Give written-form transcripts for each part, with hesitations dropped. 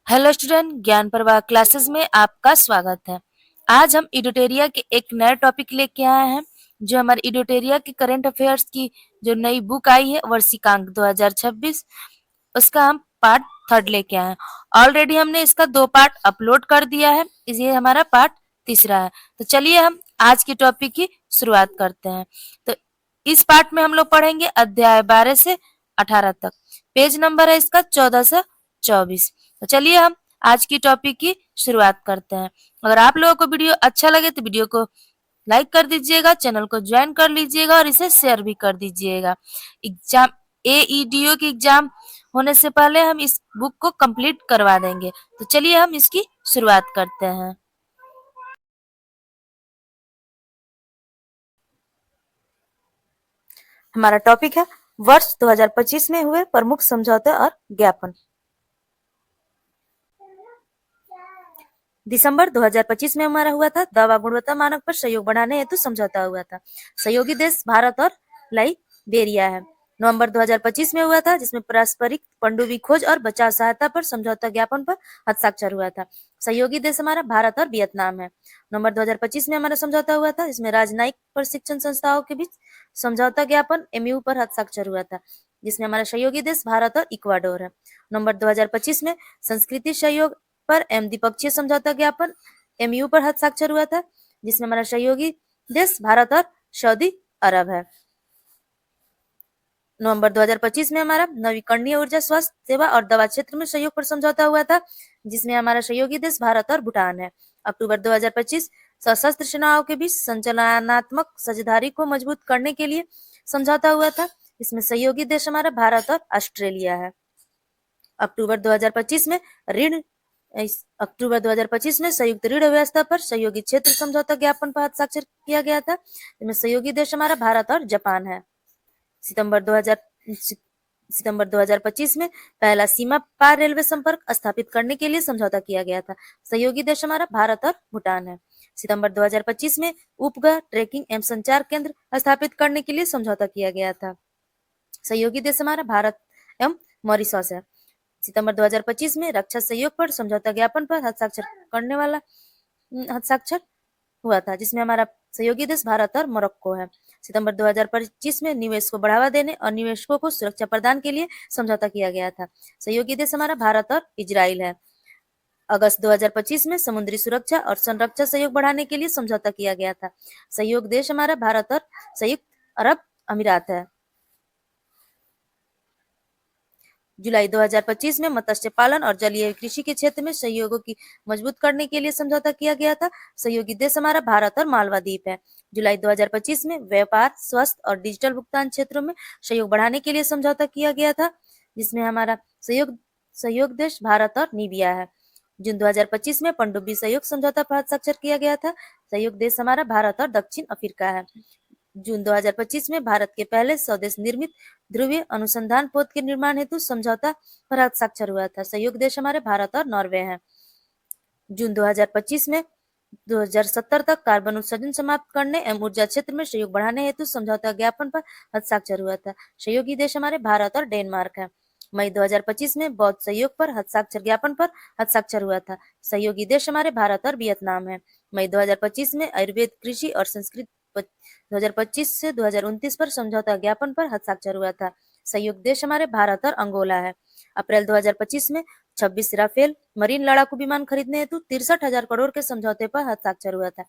Hello student, ज्ञान प्रवाह classes में आपका स्वागत है। आज हम इडोटेरिया के एक नया टॉपिक लेके आए हैं, जो हमारे इडोटेरिया के करंट अफेयर्स की जो नई बुक आई है वर्षिकांक 2026, उसका हम पार्ट थर्ड लेके आए हैं। ऑलरेडी हमने इसका 2 पार्ट अपलोड कर दिया है, ये हमारा पार्ट तीसरा है। तो चलिए हम आज की टॉपिक की शुरुआत करते हैं। तो इस पार्ट में हम लोग पढ़ेंगे अध्याय 12 से 18 तक। पेज नंबर है इसका 14 से 24। तो चलिए हम आज की टॉपिक की शुरुआत करते हैं। अगर आप लोगों को वीडियो अच्छा लगे तो वीडियो को लाइक कर दीजिएगा, चैनल को ज्वाइन कर लीजिएगा और इसे शेयर भी कर दीजिएगा। एग्जाम एईडीओ की एग्जाम होने से पहले हम इस बुक को कंप्लीट करवा देंगे। तो चलिए हम इसकी शुरुआत करते हैं। हमारा टॉपिक है वर्ष 2025 में हुए प्रमुख समझौते और ज्ञापन। दिसंबर 2025 में हमारा हुआ था दवा गुणवत्ता मानक पर सहयोग बढ़ाने हेतु समझौता हुआ था। सहयोगी देश भारत और लाइबेरिया है। नवंबर 2025 में हुआ था, जिसमें पारस्परिक पनडुब्बी खोज और बचाव सहायता पर समझौता ज्ञापन पर हस्ताक्षर हुआ था। सहयोगी देश हमारा भारत और वियतनाम है। नवंबर 2025 में हमारा समझौता हुआ था, इसमें राजनयिक प्रशिक्षण संस्थाओं के बीच समझौता ज्ञापन एमयू पर हस्ताक्षर हुआ था, जिसमें हमारा सहयोगी देश भारत और इक्वाडोर है। नवंबर 2025 में संस्कृति सहयोग पर द्विपक्षीय समझौता ज्ञापन एमयू पर हस्ताक्षर हुआ था, जिसमें हमारा सहयोगी देश भारत और सऊदी अरब है। नवंबर 2025 में हमारा नवीकरणीय ऊर्जा, स्वास्थ्य सेवा और दवा क्षेत्र में सहयोग पर समझौता हुआ था, जिसमें हमारा सहयोगी देश भारत और भूटान है। अक्टूबर 2025 सशस्त्र सेनाओं के बीच संचालनात्मक साझेदारी को मजबूत करने के लिए समझौता हुआ था, इसमें सहयोगी देश हमारा भारत और ऑस्ट्रेलिया है। अक्टूबर 2025 में ऋण अक्टूबर 2025 में संयुक्त ऋण व्यवस्था पर सहयोगी क्षेत्र समझौता ज्ञापन पर हस्ताक्षर किया गया था, जिसमें सहयोगी देश हमारा भारत और जापान है। सितंबर 2025 में पहला सीमा पार रेलवे संपर्क स्थापित करने के लिए समझौता किया गया था। सहयोगी देश हमारा भारत और भूटान है। सितंबर 2025 में उपग्रह ट्रैकिंग एवं संचार केंद्र स्थापित करने के लिए समझौता किया गया था। सहयोगी देश हमारा भारत एवं मॉरिशस है। सितंबर 2025 में रक्षा सहयोग पर समझौता ज्ञापन पर हस्ताक्षर हुआ था, जिसमें हमारा सहयोगी देश भारत और मोरक्को है। सितंबर 2025 में निवेश को बढ़ावा देने और निवेशकों को सुरक्षा प्रदान के लिए समझौता किया गया था। सहयोगी देश हमारा भारत और इजराइल है। अगस्त 2025 में समुद्री सुरक्षा और संरक्षण सहयोग बढ़ाने के लिए समझौता किया गया था। सहयोग देश हमारा भारत और संयुक्त अरब अमीरात है। जुलाई 2025 में मत्स्य पालन और जलीय कृषि के क्षेत्र में सहयोगों की मजबूत करने के लिए समझौता किया गया था। सहयोगी देश हमारा भारत और मालवा द्वीप है। जुलाई 2025 में व्यापार, स्वास्थ्य और डिजिटल भुगतान क्षेत्रों में सहयोग बढ़ाने के लिए समझौता किया गया था, जिसमें हमारा सहयोग देश भारत और नीबिया है। जून 2025 में पनडुब्बी सहयोग समझौता पर हस्ताक्षर किया गया था। सहयोग देश हमारा भारत और दक्षिण अफ्रीका है। जून 2025 में भारत के पहले स्वदेश निर्मित ध्रुवीय अनुसंधान पोत के निर्माण हेतु समझौता पर हस्ताक्षर हुआ था। सहयोग देश हमारे भारत और नॉर्वे हैं। जून 2025 में 2070 तक कार्बन उत्सर्जन समाप्त करने एवं ऊर्जा क्षेत्र में सहयोग बढ़ाने हेतु समझौता ज्ञापन पर हस्ताक्षर हुआ था। सहयोगी देश हमारे भारत और डेनमार्क है। मई 2025 में बौद्ध सहयोग पर हस्ताक्षर ज्ञापन पर हस्ताक्षर हुआ था। सहयोगी देश हमारे भारत और वियतनाम है। मई 2025 में आयुर्वेद, कृषि और संस्कृत 2025 से 2029 पर समझौता ज्ञापन पर हस्ताक्षर हुआ था। सहयोग देश हमारे भारत और अंगोला है। अप्रैल 2025 में 26 राफेल मरीन लड़ाकू विमान खरीदने हेतु 63,000 करोड़ के समझौते पर हस्ताक्षर हुआ था।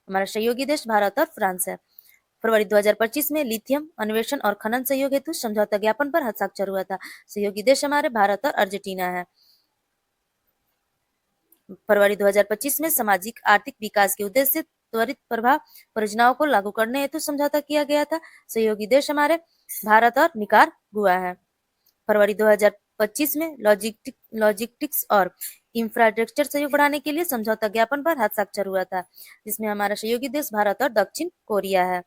हमारा सहयोगी देश भारत और फ्रांस है। फरवरी 2025 में लिथियम अन्वेषण और खनन सहयोग हेतु समझौता ज्ञापन पर हस्ताक्षर हुआ था। सहयोगी देश हमारे भारत और अर्जेंटीना है। फरवरी 2025 में सामाजिक आर्थिक विकास के उद्देश्य से त्वरित प्रभाव परियोजनाओं को लागू करने हेतु समझौता किया गया था। सहयोगी देश हमारे भारत और निकारागुआ है। फरवरी 2025 में लॉजिस्टिक्स और इंफ्रास्ट्रक्चर सहयोग बढ़ाने के लिए समझौता ज्ञापन पर हस्ताक्षर हुआ था, जिसमें हमारा सहयोगी देश भारत और दक्षिण कोरिया है।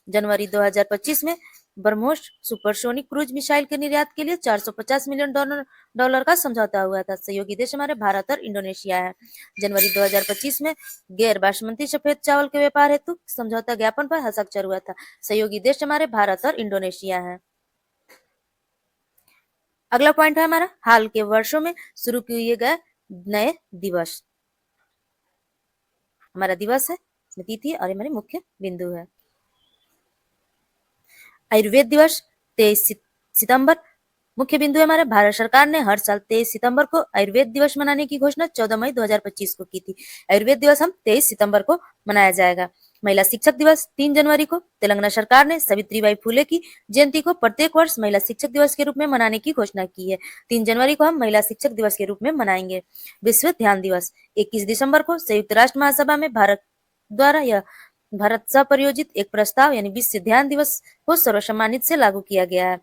जनवरी 2025 में ब्रह्मोस सुपरसोनिक क्रूज मिसाइल के निर्यात के लिए 450 मिलियन डॉलर का समझौता हुआ था। सहयोगी देश हमारे भारत और इंडोनेशिया है। जनवरी 2025 में गैर बासमती सफेद चावल के व्यापार हेतु समझौता ज्ञापन पर हस्ताक्षर हुआ था। सहयोगी देश हमारे भारत और इंडोनेशिया है। अगला पॉइंट है हमारा हाल के वर्षों में शुरू किए गए नए दिवस। हमारा दिवस है, इसमें तिथि और हमारी मुख्य बिंदु है। आयुर्वेद दिवस 23 सितंबर। मुख्य बिंदु है हमारे, भारत सरकार ने हर साल 23 सितंबर को आयुर्वेद दिवस मनाने की घोषणा 14 मई 2025 को की थी। आयुर्वेद दिवस हम 23 सितंबर को मनाया जाएगा। महिला शिक्षक दिवस 3 जनवरी को। तेलंगाना सरकार ने सावित्रीबाई फुले की जयंती को प्रत्येक वर्ष महिला शिक्षक दिवस के रूप में मनाने की घोषणा की है। 3 जनवरी को हम महिला शिक्षक दिवस के रूप में मनाएंगे। विश्व ध्यान दिवस 21 दिसंबर को संयुक्त राष्ट्र महासभा में भारत द्वारा यह भारत सहप्रायोजित एक प्रस्ताव यानी विश्व ध्यान दिवस को सर्वसम्मानित से लागू किया गया है।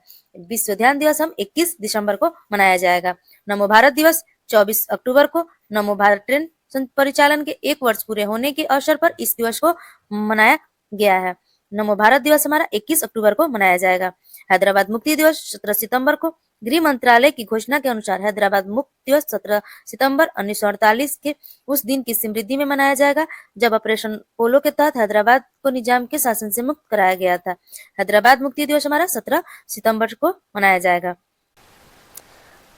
विश्व ध्यान दिवस हम 21 दिसंबर को मनाया जाएगा। नमो भारत दिवस 24 अक्टूबर को। नमो भारत ट्रेन परिचालन के 1 वर्ष पूरे होने के अवसर पर इस दिवस को मनाया गया है। नमो भारत दिवस हमारा 21 अक्टूबर को मनाया जाएगा। हैदराबाद मुक्ति दिवस 17 सितंबर को। गृह मंत्रालय की घोषणा के अनुसार हैदराबाद मुक्ति दिवस 17 सितंबर 1948 के उस दिन की स्मृति में मनाया जाएगा जब ऑपरेशन पोलो के तहत हैदराबाद को निजाम के शासन से मुक्त कराया गया था। हैदराबाद मुक्ति दिवस हमारा 17 सितंबर को मनाया जाएगा।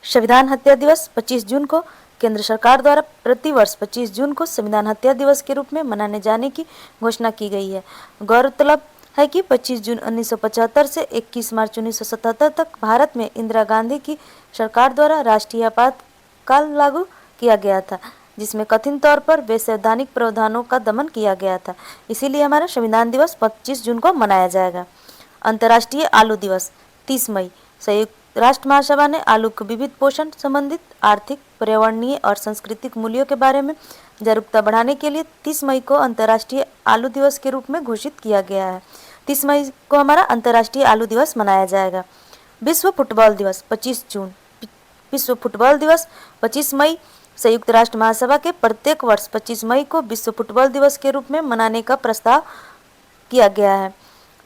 संविधान हत्या दिवस 25 जून को। केंद्र सरकार द्वारा प्रतिवर्ष 25 जून को संविधान हत्या दिवस के रूप में मनाने जाने की घोषणा की गई है। गौरतलब है कि 25 जून 1975 से 21 मार्च 1977 तक भारत में इंदिरा गांधी की सरकार द्वारा राष्ट्रीय आपातकाल लागू किया गया था, जिसमें कथित तौर पर वैसंवैधानिक प्रावधानों का दमन किया गया था। इसीलिए हमारा संविधान दिवस 25 जून को मनाया जाएगा। अंतर्राष्ट्रीय आलू दिवस 30 मई। संयुक्त राष्ट्र महासभा ने आलू के विविध पोषण संबंधित आर्थिक, पर्यावरणीय और सांस्कृतिक मूल्यों के बारे में जागरूकता बढ़ाने के लिए 30 मई को अंतर्राष्ट्रीय आलू दिवस के रूप में घोषित किया गया है। 30 मई को हमारा अंतर्राष्ट्रीय आलू दिवस मनाया जाएगा। विश्व फुटबॉल दिवस 25 जून। विश्व फुटबॉल दिवस 25 मई। संयुक्त राष्ट्र महासभा के प्रत्येक वर्ष 25 मई को विश्व फुटबॉल दिवस के रूप में मनाने का प्रस्ताव किया गया है।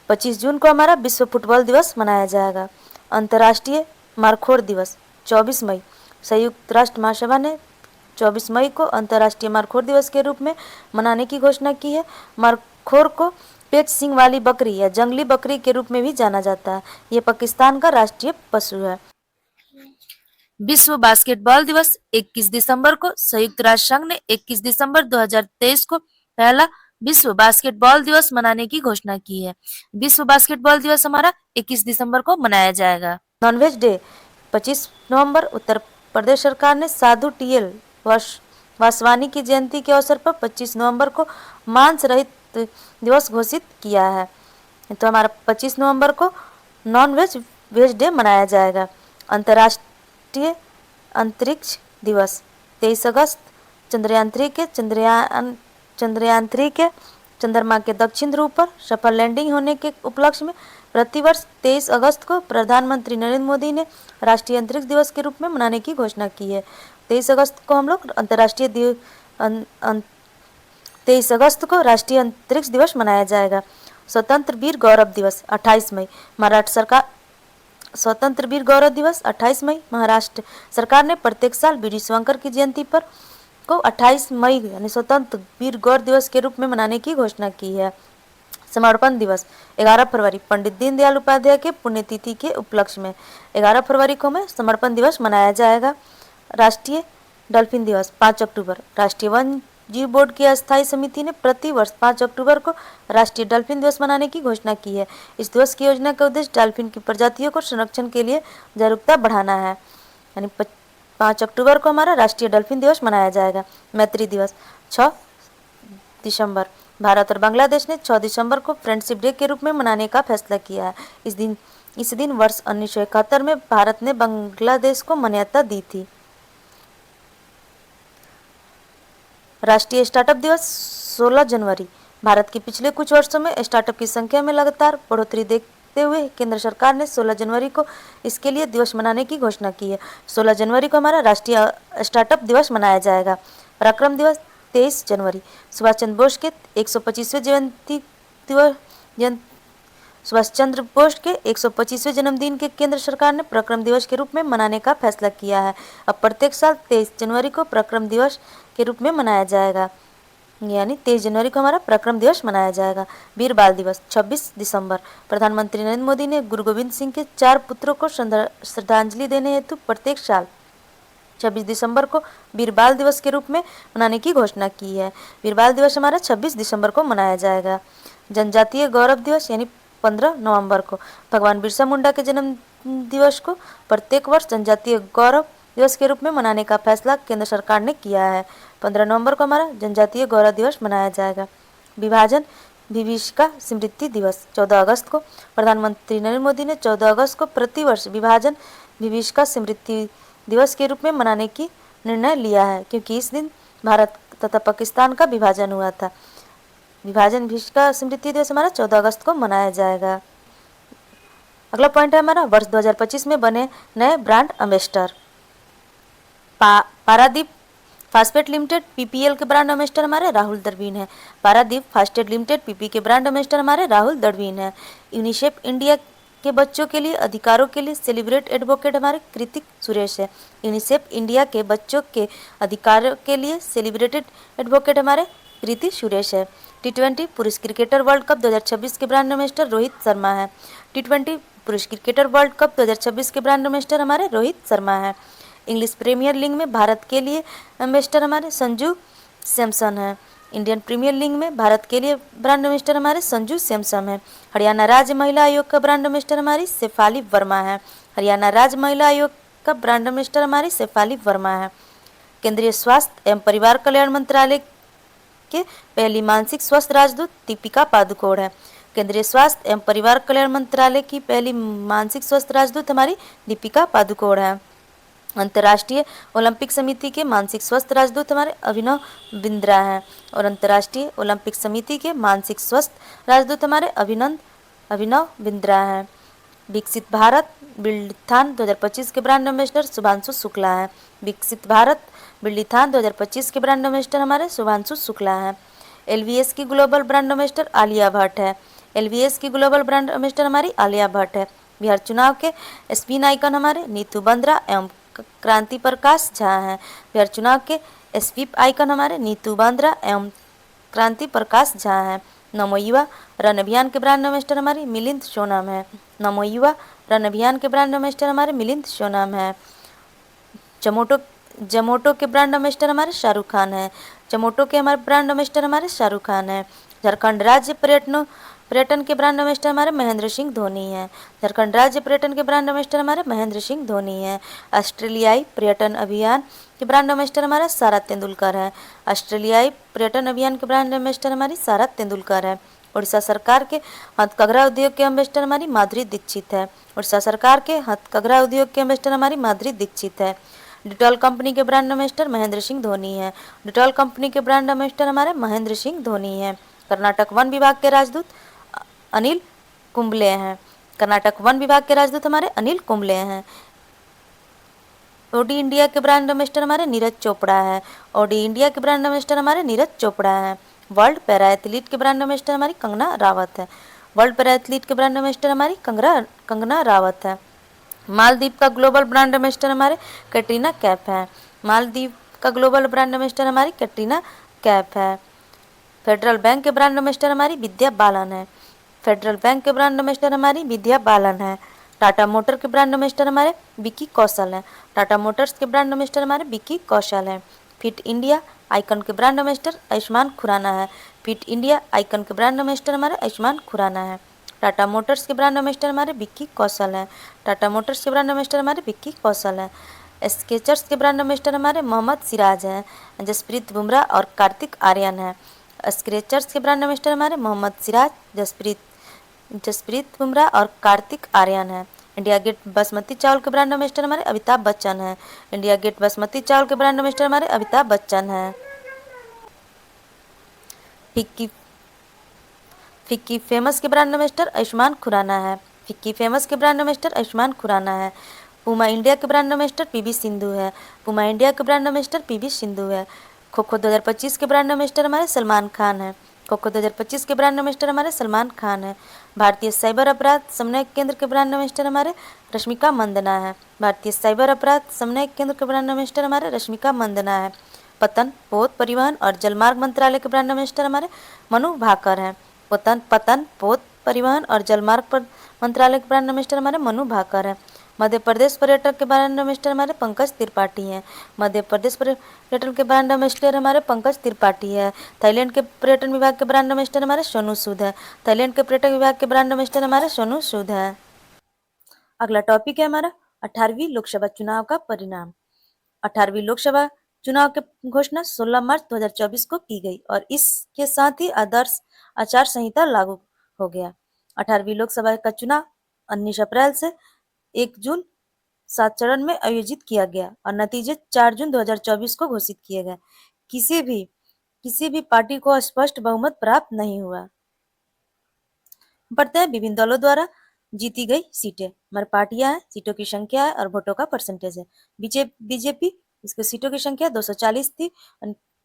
25 जून को हमारा विश्व फुटबॉल दिवस मनाया जाएगा। अंतर्राष्ट्रीय मरखोर दिवस 24 मई। संयुक्त राष्ट्र महासभा ने 24 मई को अंतर्राष्ट्रीय मरखोर दिवस के रूप में मनाने की घोषणा की है। मरखोर को पेच सींग वाली बकरी या जंगली बकरी के रूप में भी जाना जाता है। ये पाकिस्तान का राष्ट्रीय पशु है। विश्व बास्केटबॉल दिवस 21 दिसंबर को। संयुक्त राष्ट्र संघ ने 21 दिसंबर 2023 को पहला विश्व बास्केटबॉल दिवस मनाने की घोषणा की है। विश्व बास्केटबॉल दिवस हमारा 21 दिसंबर को मनाया जाएगा। नॉनवेज डे 25 नवंबर। उत्तर प्रदेश सरकार ने साधु टीएल वासवानी की जयंती के अवसर पर 25 नवंबर को मांस रहित दिवस घोषित किया है। तो हमारा 25 नवंबर को नॉन वेज डे मनाया जाएगा। अंतर्राष्ट्रीय अंतरिक्ष दिवस 23 अगस्त। चंद्रयान 3 के चंद्रमा के दक्षिण ध्रुव पर सफल लैंडिंग होने के उपलक्ष्य में प्रतिवर्ष 23 अगस्त को प्रधानमंत्री नरेंद्र मोदी ने राष्ट्रीय अंतरिक्ष दिवस के रूप में मनाने की घोषणा की है। 23 अगस्त को हम लोग अंतर्राष्ट्रीय 23 अगस्त को राष्ट्रीय अंतरिक्ष दिवस मनाया जाएगा। स्वतंत्र वीर गौरव दिवस 28 मई। महाराष्ट्र सरकार स्वतंत्र वीर गौरव दिवस 28 मई। महाराष्ट्र सरकार ने प्रत्येक साल वीर शिवंकर की जयंती पर को 28 मई यानी स्वतंत्र वीर गौरव दिवस के रूप में मनाने की घोषणा की है। समर्पण दिवस 11 फरवरी पंडित दीनदयाल उपाध्याय के पुण्यतिथि के उपलक्ष्य में 11 फरवरी को में समर्पण दिवस मनाया जाएगा। राष्ट्रीय डॉल्फिन दिवस 5 अक्टूबर। राष्ट्रीय वन जीव बोर्ड की अस्थायी समिति ने प्रतिवर्ष 5 अक्टूबर को राष्ट्रीय डॉल्फिन दिवस मनाने की घोषणा की है। इस दिवस की योजना का उद्देश्य डॉल्फिन की प्रजातियों को संरक्षण के लिए जागरूकता बढ़ाना है। यानी 5 अक्टूबर को हमारा राष्ट्रीय डॉल्फिन दिवस मनाया जाएगा। मैत्री दिवस 6 दिसंबर। भारत और बांग्लादेश ने 6 दिसंबर को फ्रेंडशिप डे के रूप में मनाने का फैसला किया है। इस दिन वर्ष 1971 में भारत ने बांग्लादेश को मान्यता दी थी। राष्ट्रीय स्टार्टअप दिवस 16 जनवरी। भारत के पिछले कुछ वर्षों में स्टार्टअप की संख्या में लगातार बढ़ोतरी देखते हुए केंद्र सरकार ने 16 जनवरी को इसके लिए दिवस मनाने की घोषणा की है। 16 जनवरी को हमारा राष्ट्रीय स्टार्टअप दिवस मनाया जाएगा। पराक्रम दिवस 23 जनवरी। सुभाष चंद्र बोस के 125वें सुभाष चंद्र बोस के 125वें जन्मदिन के केंद्र सरकार ने पराक्रम दिवस के रूप में मनाने का फैसला किया है। अब प्रत्येक साल 23 जनवरी को पराक्रम दिवस के रूप में मनाया जाएगा। यानी 23 जनवरी को हमारा पराक्रम दिवस मनाया जाएगा। वीर बाल दिवस 26 दिसंबर। प्रधानमंत्री नरेंद्र मोदी ने गुरु गोविंद सिंह के 4 पुत्रों को श्रद्धांजलि देने हेतु प्रत्येक साल 26 दिसंबर को वीर बाल दिवस के रूप में मनाने की घोषणा की है। वीर बाल दिवस हमारा 26 दिसंबर को मनाया जाएगा। जनजातीय गौरव दिवस यानी 15 नवंबर को भगवान बिरसा मुंडा के जन्म दिवस को प्रत्येक वर्ष जनजातीय गौरव दिवस के रूप में मनाने का फैसला केंद्र सरकार ने किया है। 15 नवंबर को हमारा जनजातीय गौरव दिवस मनाया जाएगा। विभाजन विभीषिका स्मृति दिवस 14 अगस्त को प्रधानमंत्री नरेंद्र मोदी ने 14 अगस्त को प्रतिवर्ष विभाजन विभीषिका स्मृति दिवस के रूप में मनाने की निर्णय लिया है, क्योंकि इस दिन भारत तथा पाकिस्तान का विभाजन हुआ था। विभाजन विभीषिका स्मृति दिवस हमारा 14 अगस्त को मनाया जाएगा। अगला पॉइंट है हमारा वर्ष 2025 में बने नए brand ambassador. Paradip phosphate limited PPL के ब्रांड एम्बेसडर हमारे राहुल द्रविड़ हैं। पारादीप फास्फेट लिमिटेड पीपी के ब्रांड एम्बेसडर हमारे राहुल द्रविड़ हैं। यूनिसेफ इंडिया के बच्चों के लिए अधिकारों के लिए सेलिब्रेट एडवोकेट हमारे कृतिक सुरेश है। यूनिसेफ इंडिया के बच्चों के अधिकारों के लिए सेलिब्रेटेड एडवोकेट हमारे कृति सुरेश है। T20 पुरुष क्रिकेटर वर्ल्ड कप 2026 के ब्रांड एम्बेसडर रोहित शर्मा है। T20 पुरुष क्रिकेटर वर्ल्ड कप 2026 के ब्रांड एम्बेसडर हमारे रोहित शर्मा है। इंग्लिश प्रीमियर लीग में भारत के लिए एम्बेसडर हमारे संजू सैमसन है। इंडियन प्रीमियर लीग में भारत के लिए ब्रांड एम्बेसडर हमारे संजू सैमसन है। हरियाणा राज्य महिला आयोग का ब्रांड एम्बेसडर हमारी शेफाली वर्मा है। हरियाणा राज्य महिला आयोग का ब्रांड एम्बेसडर हमारी शेफाली वर्मा है। केंद्रीय स्वास्थ्य एवं परिवार कल्याण मंत्रालय के पहली मानसिक स्वास्थ्य राजदूत दीपिका पादुकोण है। केंद्रीय स्वास्थ्य एवं परिवार कल्याण मंत्रालय की पहली मानसिक स्वास्थ्य राजदूत हमारी दीपिका पादुकोण है। अंतर्राष्ट्रीय ओलंपिक समिति के मानसिक स्वास्थ्य राजदूत हमारे अभिनव बिंद्रा हैं और अंतर्राष्ट्रीय ओलंपिक समिति के मानसिक स्वास्थ्य राजदूत हमारे अभिनव बिंद्रा हैं। विकसित भारत बिल्डिथान 2025 के ब्रांड एम्बेसडर शुभांशु शुक्ला है। विकसित भारत बिल्डिथान 2025 के ब्रांड एम्बेसडर हमारे शुभांशु शुक्ला है। एलवीएस की global brand ambassador Alia Bhatt है। एलवीएस की ग्लोबल ब्रांड एम्बेसडर हमारी आलिया भट्ट है। बिहार चुनाव के स्पिन आइकन हमारे नीतू बंद्रा एवं क्रांति प्रकाश झा हैं। बिहार चुनाव के स्वीप आइकन हमारे नीतू बंद्रा एवं क्रांति प्रकाश झा हैं। नमो युवा रन अभियान के ब्रांड एम्बेसडर हमारी मिलिंद सोनम है। नमो युवा रन अभियान के ब्रांड एम्बेसडर हमारे मिलिंद सोनम है। जमोटो के ब्रांड एम्बेसडर हमारे शाहरुख खान है। जमोटो के हमारे ब्रांड एम्बेसडर हमारे शाहरुख खान है। झारखंड राज्य पर्यटन के ब्रांड एम्बेसडर हमारे महेंद्र सिंह धोनी है। झारखंड राज्य पर्यटन के ब्रांड एम्बेसडर हमारे महेंद्र सिंह धोनी है। ऑस्ट्रेलियाई पर्यटन अभियान के ब्रांड एम्बेसडर हमारा सारा तेंदुलकर है। ऑस्ट्रेलियाई पर्यटन अभियान के ब्रांड एम्बेसडर हमारी सारा तेंदुलकर है। उड़ीसा सरकार के हथकघरा उद्योग के एम्बेसडर हमारी माधुरी दीक्षित है। उड़ीसा सरकार के हथकघरा उद्योग के एम्बेसडर हमारी माधुरी दीक्षित है। डिटॉल कंपनी के ब्रांड एम्बेसडर महेंद्र सिंह धोनी है। डिटॉल कंपनी के ब्रांड एम्बेसडर हमारे महेंद्र सिंह धोनी है। कर्नाटक वन विभाग के राजदूत अनिल कुंबले हैं। कर्नाटक वन विभाग के राजदूत हमारे अनिल कुंबले हैं। ओडी इंडिया के ब्रांड एम्बेसडर हमारे नीरज चोपड़ा है। ओडी इंडिया के ब्रांड एम्बेसडर हमारे नीरज चोपड़ा है। वर्ल्ड पैरा एथलीट के ब्रांड एम्बेसडर हमारी कंगना रावत है। वर्ल्ड पैरा एथलीट के ब्रांड एम्बेसडर हमारी कंगना रावत है। मालदीव का ग्लोबल ब्रांड एम्बेसडर हमारे कैटरीना कैफ है। मालदीव का ग्लोबल ब्रांड एम्बेसडर हमारी कैटरीना कैफ है। फेडरल बैंक के ब्रांड एम्बेसडर हमारी विद्या बालन है। फेडरल बैंक के ब्रांड एम्बेसडर हमारी विद्या बालन है। टाटा मोटर के ब्रांड एम्बेसडर हमारे विकी कौशल है। टाटा मोटर्स के ब्रांड एम्बेसडर हमारे विकी कौशल है। फिट इंडिया आइकन के ब्रांड एम्बेसडर आयुष्मान खुराना है। फिट इंडिया आइकन के ब्रांड एम्बेसडर हमारे आयुष्मान खुराना है। टाटा मोटर्स के ब्रांड एम्बेसडर हमारे विक्की कौशल है। टाटा मोटर्स के ब्रांड एम्बेसडर हमारे विक्की कौशल है। स्केचर्स के ब्रांड एम्बेसडर हमारे मोहम्मद सिराज हैं। जसप्रीत बुमराह और कार्तिक आर्यन है। स्केचर्स के ब्रांड एम्बेसडर हमारे मोहम्मद सिराज, जसप्रीत बुमराह और कार्तिक आर्यन है। इंडिया गेट बासमती चावल के ब्रांड एम्बेसडर हमारे अमिताभ बच्चन है। इंडिया गेट बासमती चावल के ब्रांड एम्बेसडर हमारे अमिताभ बच्चन है। फिक्की फेमस के ब्रांड एम्बेसडर आयुष्मान खुराना है। फिक्की फेमस के ब्रांड एम्बेसडर आयुष्मान खुराना है। पूमा इंडिया के ब्रांड एम्बेसडर पीवी सिंधु है। पूमा इंडिया के ब्रांड एम्बेसडर पीवी सिंधु है। खो खो 2025 के ब्रांड एम्बेसडर हमारे सलमान खान है। खो खो 2025 के ब्रांड एम्बेसडर हमारे सलमान खान है। भारतीय साइबर अपराध समन्वय केंद्र के ब्रांड एम्बेसडर हमारे रश्मिका मंदना है। भारतीय साइबर अपराध समन्वय केंद्र के ब्रांड एम्बेसडर हमारे रश्मिका मंदना है। पतन, पोत, परिवहन और जलमार्ग मंत्रालय के ब्रांड एम्बेसडर हमारे मनु भाकर हैं। पतन, पोत, परिवहन और जलमार्ग मंत्रालय के ब्रांड एम्बेसडर हमारे मनु भाकर हैं। मध्य प्रदेश पर्यटक के ब्रांड एम्बेसडर हमारे पंकज त्रिपाठी हैं। मध्य प्रदेश पर्यटन के ब्रांड एम्बेसडर हमारे पंकज त्रिपाठी है। थाईलैंड के पर्यटन विभाग के ब्रांड एम्बेसडर हमारे सोनू सूद है। थाईलैंड के पर्यटन विभाग के ब्रांड एम्बेसडर हमारे सोनू सूद है। अगला टॉपिक है हमारा 18वीं लोकसभा चुनाव का परिणाम। 18वीं लोकसभा चुनाव की घोषणा 16 मार्च 2024 को की गई और इसके साथ ही आदर्श आचार संहिता लागू हो गया। 18वीं लोकसभा का चुनाव 19 अप्रैल से 1 जून 7 चरण में आयोजित किया गया और नतीजे 4 जून 2024 को घोषित किए गए। किसी भी पार्टी को स्पष्ट बहुमत प्राप्त नहीं हुआ। बढ़ते हैं विभिन्न दलों द्वारा जीती गई सीटें। हमारी पार्टियां हैं, सीटों की संख्या है और वोटों का परसेंटेज है। बीजेपी, इसकी सीटों की संख्या 240 थी,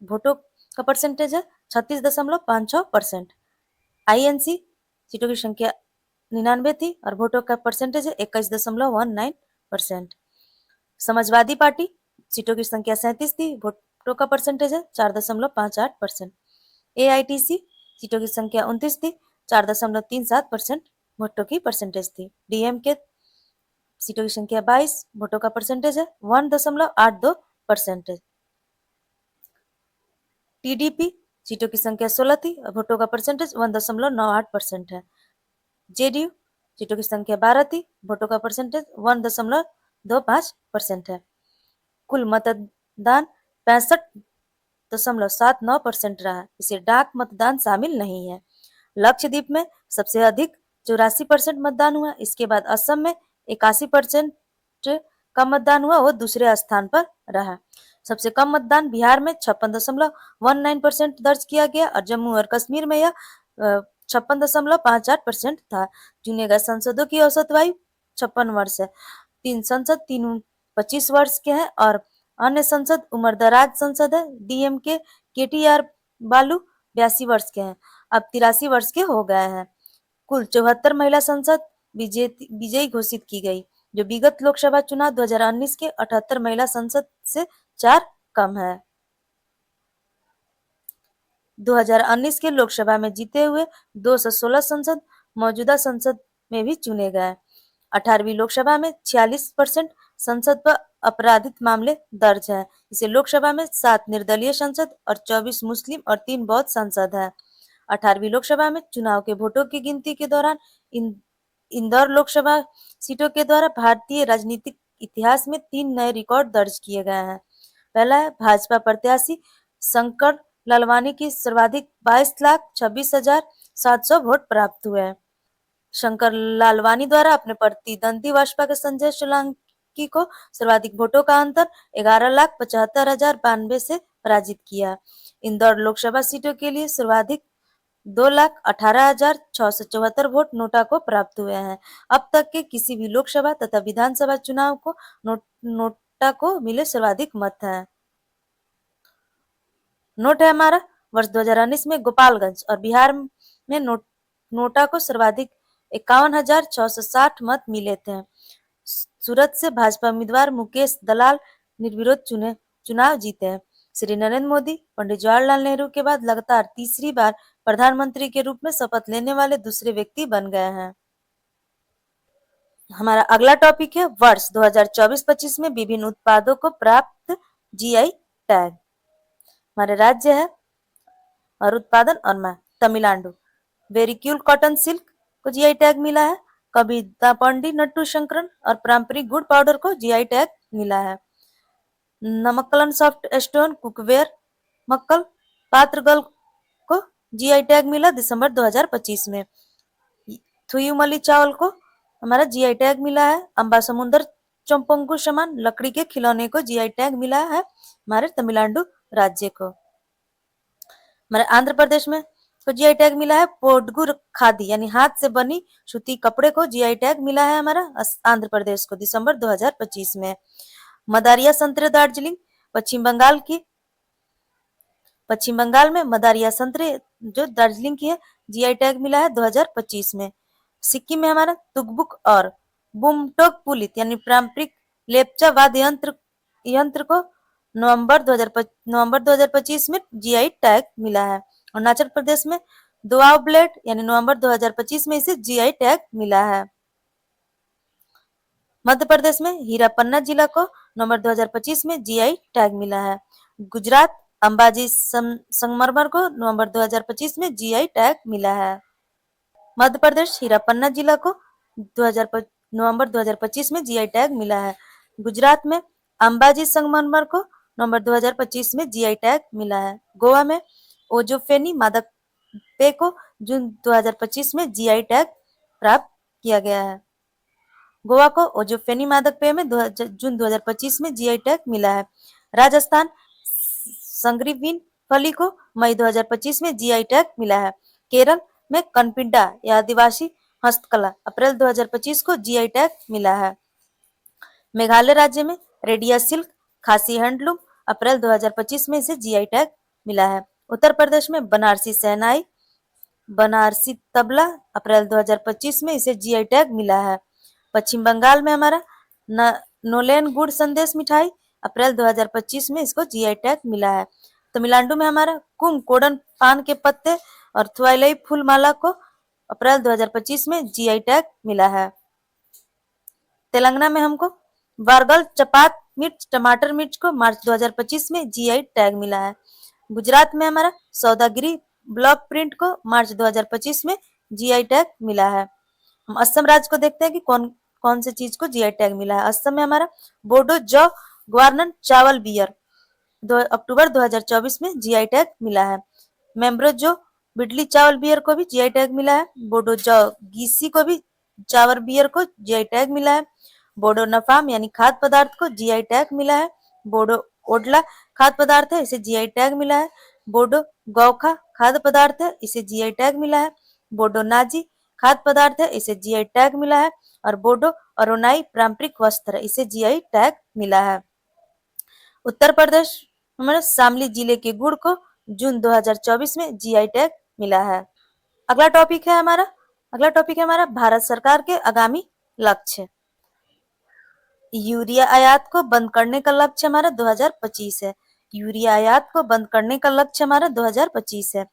वोटों का परसेंटेज है 36.56%। आईएनसी, सीटों की संख्या 99 थी और वोटों का परसेंटेज है 21.19%। समाजवादी पार्टी, सीटों की संख्या 37 थी, वोटों का परसेंटेज है 4.58%। एआईटीसी, सीटों की संख्या 29 थी, 4.37% वोटों की परसेंटेज थी। डीएमके, सीटों की संख्या 22, वोटों का परसेंटेज है 1.82%। टीडीपी, सीटों की संख्या 16 थी और वोटों का परसेंटेज 1.98% है। जेडीयू, सीटों की संख्या 12 थी, वोटों का परसेंटेज 1.25% है। कुल मतदान 65.79% रहा। इसे डाक मतदान शामिल नहीं है। लक्षद्वीप में सबसे अधिक 84% मतदान हुआ। इसके बाद असम में 81% का मतदान हुआ, वो दूसरे स्थान पर रहा। सबसे कम मतदान बिहार में 56.19% दर्ज किया गया और जम्मू और कश्मीर में यह 56.58% था। चुने गए सांसदों की औसत आयु 56 वर्ष है। 3 सांसद 25 वर्ष के हैं और अन्य सांसद उम्रदराज सांसद है। डीएमके केटीआर बालू 82 वर्ष के हैं, अब 83 वर्ष के हो गए हैं। कुल 74 महिला सांसद विजयी घोषित की गई, जो विगत लोकसभा चुनाव 2019 के 78 महिला सांसद से 4 कम है। 2019 के लोकसभा में जीते हुए 216 सांसद मौजूदा संसद में भी चुने गए। 18वीं लोकसभा में 46% संसद पर आपराधिक मामले दर्ज हैं। इसे लोकसभा में 7 निर्दलीय सांसद और 24 मुस्लिम और 3 बौद्ध सांसद हैं। 18वीं लोकसभा में चुनाव के वोटों की गिनती के दौरान इंदौर लोकसभा सीटों के द्वारा भारतीय राजनीतिक इतिहास में 3 नए रिकॉर्ड दर्ज किए गए हैं। पहला है, भाजपा प्रत्याशी शंकर लालवानी की सर्वाधिक 22,26,700 वोट प्राप्त हुए हैं। शंकर लालवानी द्वारा अपने प्रतिद्वंदी भाजपा के संजय सोलंकी को सर्वाधिक वोटों का अंतर 11,75,092 से पराजित किया। इंदौर लोकसभा सीटों के लिए सर्वाधिक 2,18,674 वोट नोटा को प्राप्त हुए हैं। अब तक के किसी भी लोकसभा तथा विधानसभा चुनाव को नोटा को मिले सर्वाधिक मत हैं। नोट है हमारा वर्ष 2019 में गोपालगंज और बिहार में नोटा को सर्वाधिक 51,660 मत मिले थे। सूरत से भाजपा उम्मीदवार मुकेश दलाल निर्विरोध चुनाव जीते हैं। श्री नरेंद्र मोदी पंडित जवाहरलाल नेहरू के बाद लगातार तीसरी बार प्रधानमंत्री के रूप में शपथ लेने वाले दूसरे व्यक्ति बन गए हैं। हमारा अगला टॉपिक है वर्ष 2024-25 में विभिन्न उत्पादों को प्राप्त जीआई टैग। हमारे राज्य है और उत्पादन और मैं तमिलनाडु। वेरिक्यूल कॉटन सिल्क को जीआई टैग मिला है। कविता पंडी नट्टू शंकरन और पारंपरिक गुड़ पाउडर को जीआई टैग मिला है। नमक्कलन सॉफ्ट स्टोन कुकवेयर मक्कल पात्रगल को जीआई टैग मिला दिसंबर 2025 में। थुयुमली चावल को हमारा जीआई टैग मिला है। अंबा समुंदर चंपंगू समान लकड़ी के खिलौने को जीआई टैग मिला है हमारे तमिलनाडु राज्य को। हमारे आंध्र प्रदेश में को जीआई टैग मिला है। पोडगु खादी यानी हाथ से बनी सूती कपड़े को जीआई टैग मिला है हमारा आंध्र प्रदेश को दिसंबर 2025 में। मदारिया संतरे दार्जिलिंग पश्चिम बंगाल में मदारिया संतरे जो दार्जिलिंग की है जीआई टैग मिला है 2025 में। सिक्किम में हमारा तुगबुक और बुमटोक पुलित यानी पारंपरिक लेपचा वाद्य यंत्र को नवंबर 2025 में जीआई टैग मिला है। अरुणाचल प्रदेश में दुआव ब्लेड यानी नवंबर 2025 में इसे जीआई टैग मिला है। मध्य प्रदेश में हीरा पन्ना जिला को नवंबर 2025 में जीआई टैग मिला है। गुजरात अंबाजी संगमरमर को नवंबर 2025 में जीआई टैग मिला है। मध्य प्रदेश हीरा पन्ना जिला को नवंबर 2025 में जीआई टैग मिला है। गुजरात में अंबाजी संगमरमर को नवंबर 2025 में जीआई टैग मिला है। गोवा में ओजोफेनी मादक पेय को जून 2025 में जीआई टैग प्राप्त किया गया है। गोवा को ओजोफेनी मादक पेय में जून 2025 में जीआई टैग मिला है। राजस्थान संग्रीवीन फली को मई 2025 में जीआई टैग मिला है। केरल में कनपिड्डा या आदिवासी हस्तकला अप्रैल 2025 को जीआई टैग मिला है। मेघालय राज्य में रेडिया सिल्क खासी हैंडलूम अप्रैल 2025 में इसे जीआई टैग मिला है। उत्तर प्रदेश में बनारसी शहनाई बनारसी तबला अप्रैल 2025 में इसे जीआई टैग मिला है। पश्चिम बंगाल में हमारा नोलेन गुड़ संदेश मिठाई अप्रैल 2025 में इसको जीआई टैग मिला है। तमिलनाडु में हमारा कुमकोडन पान के पत्ते और थ्वाइलई फूल माला को अप्रैल 2025 में जीआई टैग मिला है। तेलंगाना में हमको वारगल चपात मिर्च टमाटर मिर्च को मार्च 2025 में जीआई टैग मिला है। गुजरात में हमारा सौदागिरी ब्लॉक प्रिंट को मार्च 2025 में जीआई टैग मिला है। हम असम राज्य को देखते हैं कि कौन कौन सी चीज को जीआई टैग मिला है। असम में हमारा बोडो जौ ग्वारनन चावल बियर अक्टूबर 2024 में जीआई टैग मिला है। मेम्ब्रो जो बिडली चावल बियर को भी जीआई टैग मिला है। बोडो जौ गीसी को भी चावल बियर को जीआई टैग मिला है। बोडो नफाम यानी खाद्य पदार्थ को जीआई टैग मिला है। बोडो ओडला खाद्य पदार्थ है, इसे जीआई टैग मिला है। बोडो गौखा खाद्य पदार्थ है, इसे जीआई टैग मिला है। बोडो नाजी खाद्य पदार्थ है, इसे जीआई टैग मिला है। और बोडो अरोनाई पारंपरिक वस्त्र है, इसे जीआई टैग मिला है। उत्तर प्रदेश हमारे शामली जिले के गुड़ को जून 2024 में जीआई टैग मिला है। अगला टॉपिक है हमारा भारत सरकार के आगामी लक्ष्य। यूरिया आयात को बंद करने का लक्ष्य हमारा 2025 है। यूरिया आयात को बंद करने का लक्ष्य हमारा 2025 है।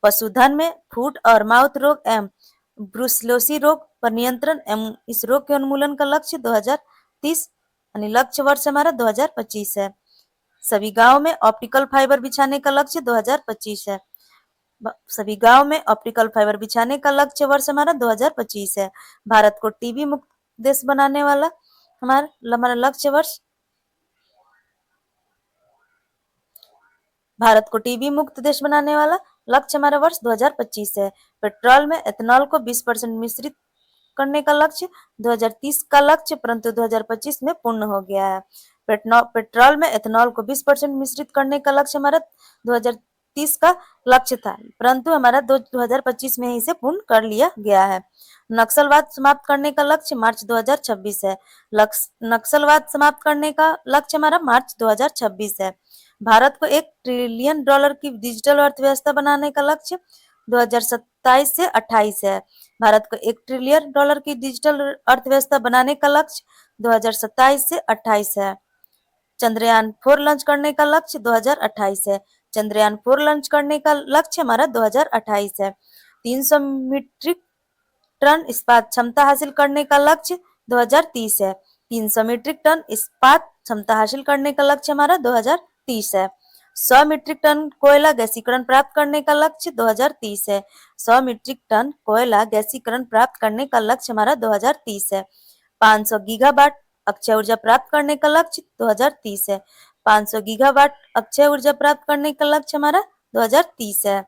पशुधन में फुट और माउथ रोग एवं ब्रुसलोसी रोग पर नियंत्रण एवं इस रोग के उन्मूलन का लक्ष्य 2030 यानी लक्ष्य वर्ष हमारा 2025 है। सभी गांव में ऑप्टिकल फाइबर बिछाने का लक्ष्य 2025 है। सभी गांव में ऑप्टिकल फाइबर बिछाने का लक्ष्य वर्ष हमारा 2025 है। भारत को टीबी मुक्त देश बनाने वाला हमारा लक्ष्य वर्ष भारत को टीबी मुक्त देश बनाने वाला लक्ष्य हमारा वर्ष 2025 है। पेट्रोल में एथेनॉल को 20% मिश्रित करने का लक्ष्य 2030 का लक्ष्य परंतु 2025 में पूर्ण हो गया है। पेट्रोल में एथेनॉल को 20% मिश्रित करने का लक्ष्य हमारा 2030 का लक्ष्य था, परंतु हमारा 2025 में ही इसे पूर्ण कर लिया गया है। नक्सलवाद समाप्त करने का लक्ष्य मार्च 2026 है। नक्सलवाद समाप्त करने का लक्ष्य हमारा मार्च 2026 है। भारत को $1 ट्रिलियन की डिजिटल अर्थव्यवस्था बनाने का लक्ष्य 2027 से 28 है। भारत को $1 ट्रिलियन की डिजिटल अर्थव्यवस्था बनाने का लक्ष्य 2027 से 28 है। चंद्रयान 4 लॉन्च करने का लक्ष्य 2028 है। चंद्रयान 4 लॉन्च करने का लक्ष्य हमारा 2028 है। 300 मीट्रिक टन इस्पात क्षमता हासिल करने का लक्ष्य 2030 है। 300 मीट्रिक टन इस्पात क्षमता हासिल करने का लक्ष्य हमारा 2030 है। 100 मीट्रिक टन कोयला गैसीकरण प्राप्त करने का लक्ष्य 2030 है। 100 मीट्रिक टन कोयला गैसीकरण प्राप्त करने का लक्ष्य हमारा 2030 है। 500 गीगावाट अक्षय ऊर्जा प्राप्त करने का लक्ष्य 2030 है। 500 गीगावाट अक्षय ऊर्जा प्राप्त करने का लक्ष्य हमारा 2030 है।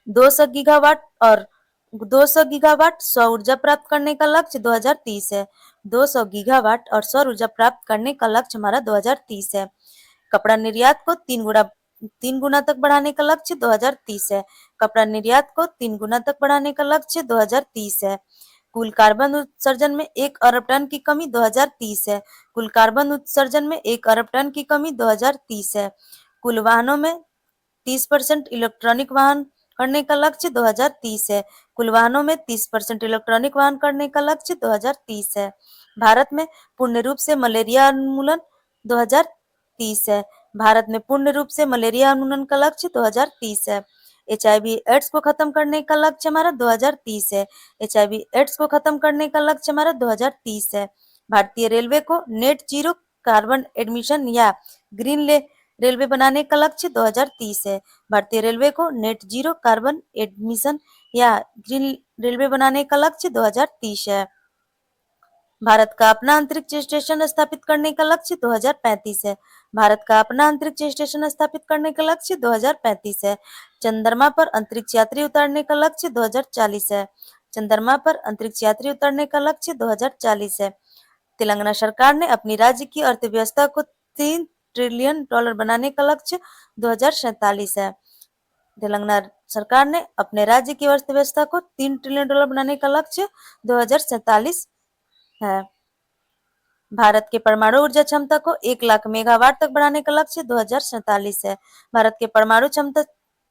200 गीगावाट सौर ऊर्जा प्राप्त करने का लक्ष्य 2030 है। 200 गीगावाट और सौर ऊर्जा प्राप्त करने का लक्ष्य हमारा 2030 है। कपड़ा निर्यात को 3 गुना तक बढ़ाने का लक्ष्य 2030 है। कपड़ा निर्यात को 3 गुना तक बढ़ाने का लक्ष्य 2030 है। कुल कार्बन उत्सर्जन में 1 अरब टन की कमी 2030 है। कुल कार्बन उत्सर्जन में 1 अरब टन की कमी 2030 है। कुल वाहनों में 30% इलेक्ट्रॉनिक वाहन करने का लक्ष्य 2030 है। कुल वाहनों में 30% इलेक्ट्रॉनिक वाहन करने का लक्ष्य 2030 है। भारत में पूर्ण रूप से मलेरिया उन्मूलन 2030 है। भारत में पूर्ण रूप से मलेरिया उन्मूलन का लक्ष्य 2030 है। HIV एड्स को खत्म करने का लक्ष्य हमारा 2030 है। HIV एड्स को खत्म करने का लक्ष्य हमारा 2030 है। भारतीय रेलवे को नेट जीरो कार्बन एडमिशन या ग्रीन रेलवे बनाने का लक्ष्य 2030 है। भारतीय रेलवे को नेट जीरो कार्बन एडमिशन या ग्रीन रेलवे बनाने का लक्ष्य 2030 है। भारत का अपना अंतरिक्ष स्टेशन स्थापित करने का लक्ष्य 2035 है। भारत का अपना अंतरिक्ष स्टेशन स्थापित करने का लक्ष्य 2035 है। चंद्रमा पर अंतरिक्ष यात्री उतारने का लक्ष्य 2040 है। चंद्रमा पर अंतरिक्ष यात्री उतारने का लक्ष्य 2040 है। तेलंगाना सरकार ने अपनी राज्य की अर्थव्यवस्था को $3 ट्रिलियन बनाने का लक्ष्य 2047 है। तेलंगाना सरकार ने अपने राज्य की अर्थव्यवस्था को $3 ट्रिलियन बनाने का लक्ष्य 2047 है। भारत के परमाणु ऊर्जा क्षमता को 1 लाख मेगावाट तक बढ़ाने का लक्ष्य 2047 है। भारत के परमाणु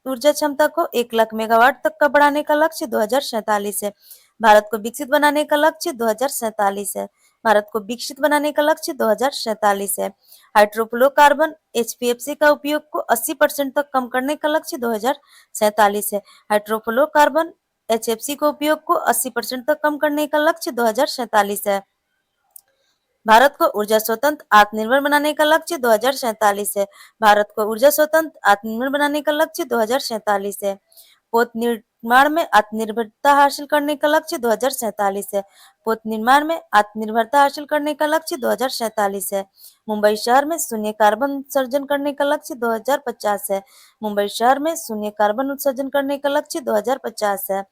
ऊर्जा क्षमता को 1 लाख मेगावाट तक का बढ़ाने का लक्ष्य 2047 है। भारत को विकसित बनाने का लक्ष्य 2047 है। भारत को विकसित बनाने का लक्ष्य 2047 है। हाइड्रोफ्लोरोकार्बन HFC का उपयोग को 80% तक कम करने का लक्ष्य 2047 है। हाइड्रोफ्लोरोकार्बन HFC के उपयोग को 80% तक कम करने का लक्ष्य 2047 है। भारत को ऊर्जा स्वतंत्र आत्मनिर्भर बनाने का लक्ष्य 2047 है। भारत को ऊर्जा स्वतंत्र आत्मनिर्भर बनाने का लक्ष्य 2047 है। पोत निर्माण में आत्मनिर्भरता हासिल करने का लक्ष्य 2047 है। पोत निर्माण में आत्मनिर्भरता हासिल करने का लक्ष्य 2047 है। मुंबई शहर में शून्य कार्बन उत्सर्जन करने का लक्ष्य 2050 है। मुंबई शहर में शून्य कार्बन उत्सर्जन करने का लक्ष्य 2050 है।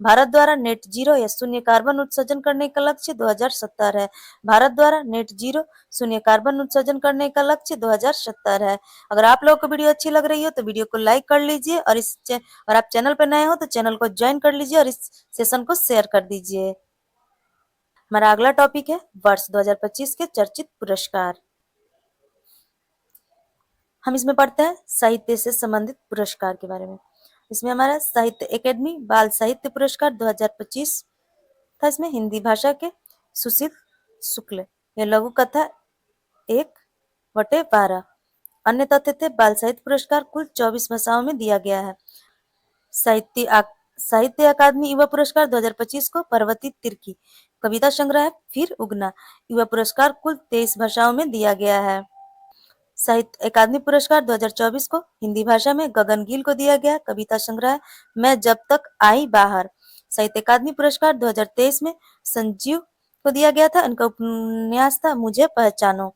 भारत द्वारा नेट जीरो या शून्य कार्बन उत्सर्जन करने का लक्ष्य 2070 है। भारत द्वारा नेट जीरो शून्य कार्बन उत्सर्जन करने का लक्ष्य 2070 है। अगर आप लोगों को वीडियो अच्छी लग रही हो तो वीडियो को लाइक कर लीजिए और और आप चैनल पर नए हो तो चैनल को ज्वाइन कर लीजिए और इस सेशन को शेयर कर दीजिए। हमारा अगला टॉपिक है वर्ष 2025 के चर्चित पुरस्कार। हम इसमें पढ़ते हैं साहित्य से संबंधित पुरस्कार के बारे में। इसमें हमारा साहित्य अकेडमी बाल साहित्य पुरस्कार 2025 था। इसमें हिंदी भाषा के सुशील शुक्ल, यह लघु कथा 1/12। अन्य तथ्य थे बाल साहित्य पुरस्कार कुल 24 भाषाओं में दिया गया है। साहित्य अकादमी युवा पुरस्कार 2025 को पर्वती तिर्की कविता संग्रह है फिर उगना युवा पुरस्कार कुल 23 भाषाओं में दिया गया है। साहित्य अकादमी पुरस्कार 2024 को हिंदी भाषा में गगन गिल को दिया गया कविता संग्रह मैं जब तक आई बाहर। साहित्य अकादमी पुरस्कार 2023 में संजीव को दिया गया था। इनका उपन्यास था मुझे पहचानो।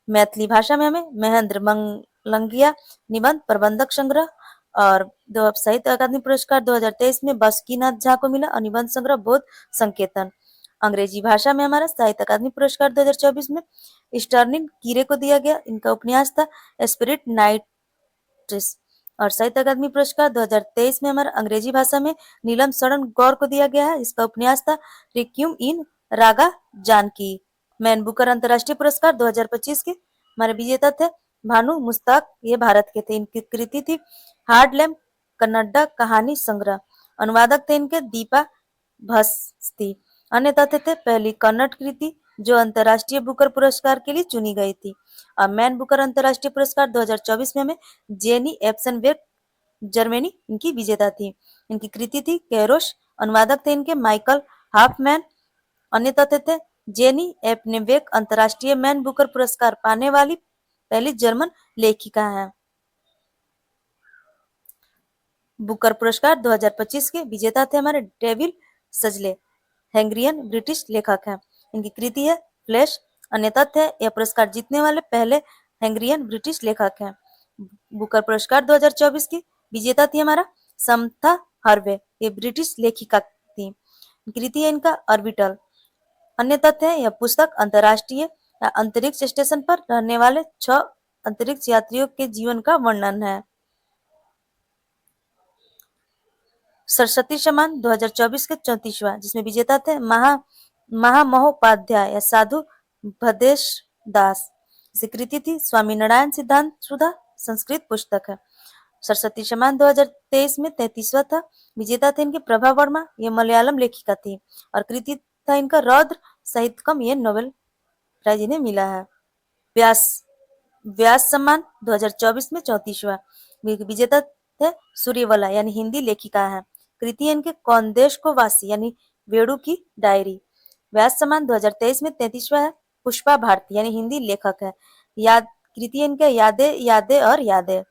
मैथिली भाषा में हमें महेंद्र मंगलंगिया निबंध प्रबंधक संग्रह और साहित्य अकादमी पुरस्कार 2023 में बासुकीनाथ झा को मिला और निबंध संग्रह बोध संकेतन। अंग्रेजी भाषा में हमारा साहित्य अकादमी पुरस्कार 2024 में स्टर्लिन कीरे को दिया गया। इनका उपन्यास था स्पिरिट नाइट्स। और साहित्य अकादमी पुरस्कार 2023 में हमारा अंग्रेजी भाषा में नीलम शरण गौर को दिया गया है। इसका उपन्यास था रिक्यूम इन रागा जानकी। मैन बुकर अंतर्राष्ट्रीय पुरस्कार 2025 के हमारे विजेता थे भानु मुश्ताक, ये भारत के थे। इनकी कृति थी हार्ड लैम्प कन्नड़ा कहानी संग्रह। अनुवादक थे इनके दीपा भस्ती। अन्य तथ्य थे पहली कन्नड़ कृति जो अंतर्राष्ट्रीय बुकर पुरस्कार के लिए चुनी गई थी। और मैन बुकर अंतर्राष्ट्रीय पुरस्कार 2024 में हमें जेनी एप्सनबेर्ग जर्मनी इनकी विजेता थी। इनकी कृति थी कैरोश। अनुवादक थे इनके माइकल हाफमैन। अन्य तथ्य थे जेनी एप्सनबेर्ग अंतर्राष्ट्रीय मैन बुकर पुरस्कार पाने वाली पहली जर्मन लेखिका है। बुकर पुरस्कार 2025 के विजेता थे हमारे डेविड सजले, हंगेरियन ब्रिटिश लेखक हैं। इनकी कृति है फ्लैश। अन्य तथ्य है यह पुरस्कार जीतने वाले पहले हंगेरियन ब्रिटिश लेखक हैं। बुकर पुरस्कार 2024 की विजेता थी हमारा समथा हार्वे, ये ब्रिटिश लेखिका थी। कृति है इनका ऑर्बिटल। अन्य तथ्य है यह पुस्तक अंतर्राष्ट्रीय या अंतरिक्ष स्टेशन पर रहने वाले 6 अंतरिक्ष यात्रियों के जीवन का वर्णन है। सरस्वती सम्मान 2024 के 34वां, जिसमें विजेता थे महामहोपाध्याय या साधु भदेश दास। इसी कृति थी स्वामी नारायण सिद्धांत सुधा, संस्कृत पुस्तक है। सरस्वती सम्मान 2023 में 33वां था। विजेता थे इनके प्रभा वर्मा, ये मलयालम लेखिका थी। और कृति था इनका रौद्र साहित्यकम, ये नोबेल प्राइज इन्हें मिला है। व्यास सम्मान 2024 में 34वां, विजेता थे सूर्यवला यानी हिंदी लेखिका है। कृति है इनके कौन देश को वासी यानी वेड़ू की डायरी। व्यास सम्मान 2023 में 33वां है। पुष्पा भारती यानी हिंदी लेखक है। याद कृति इनके यादें यादें और यादें।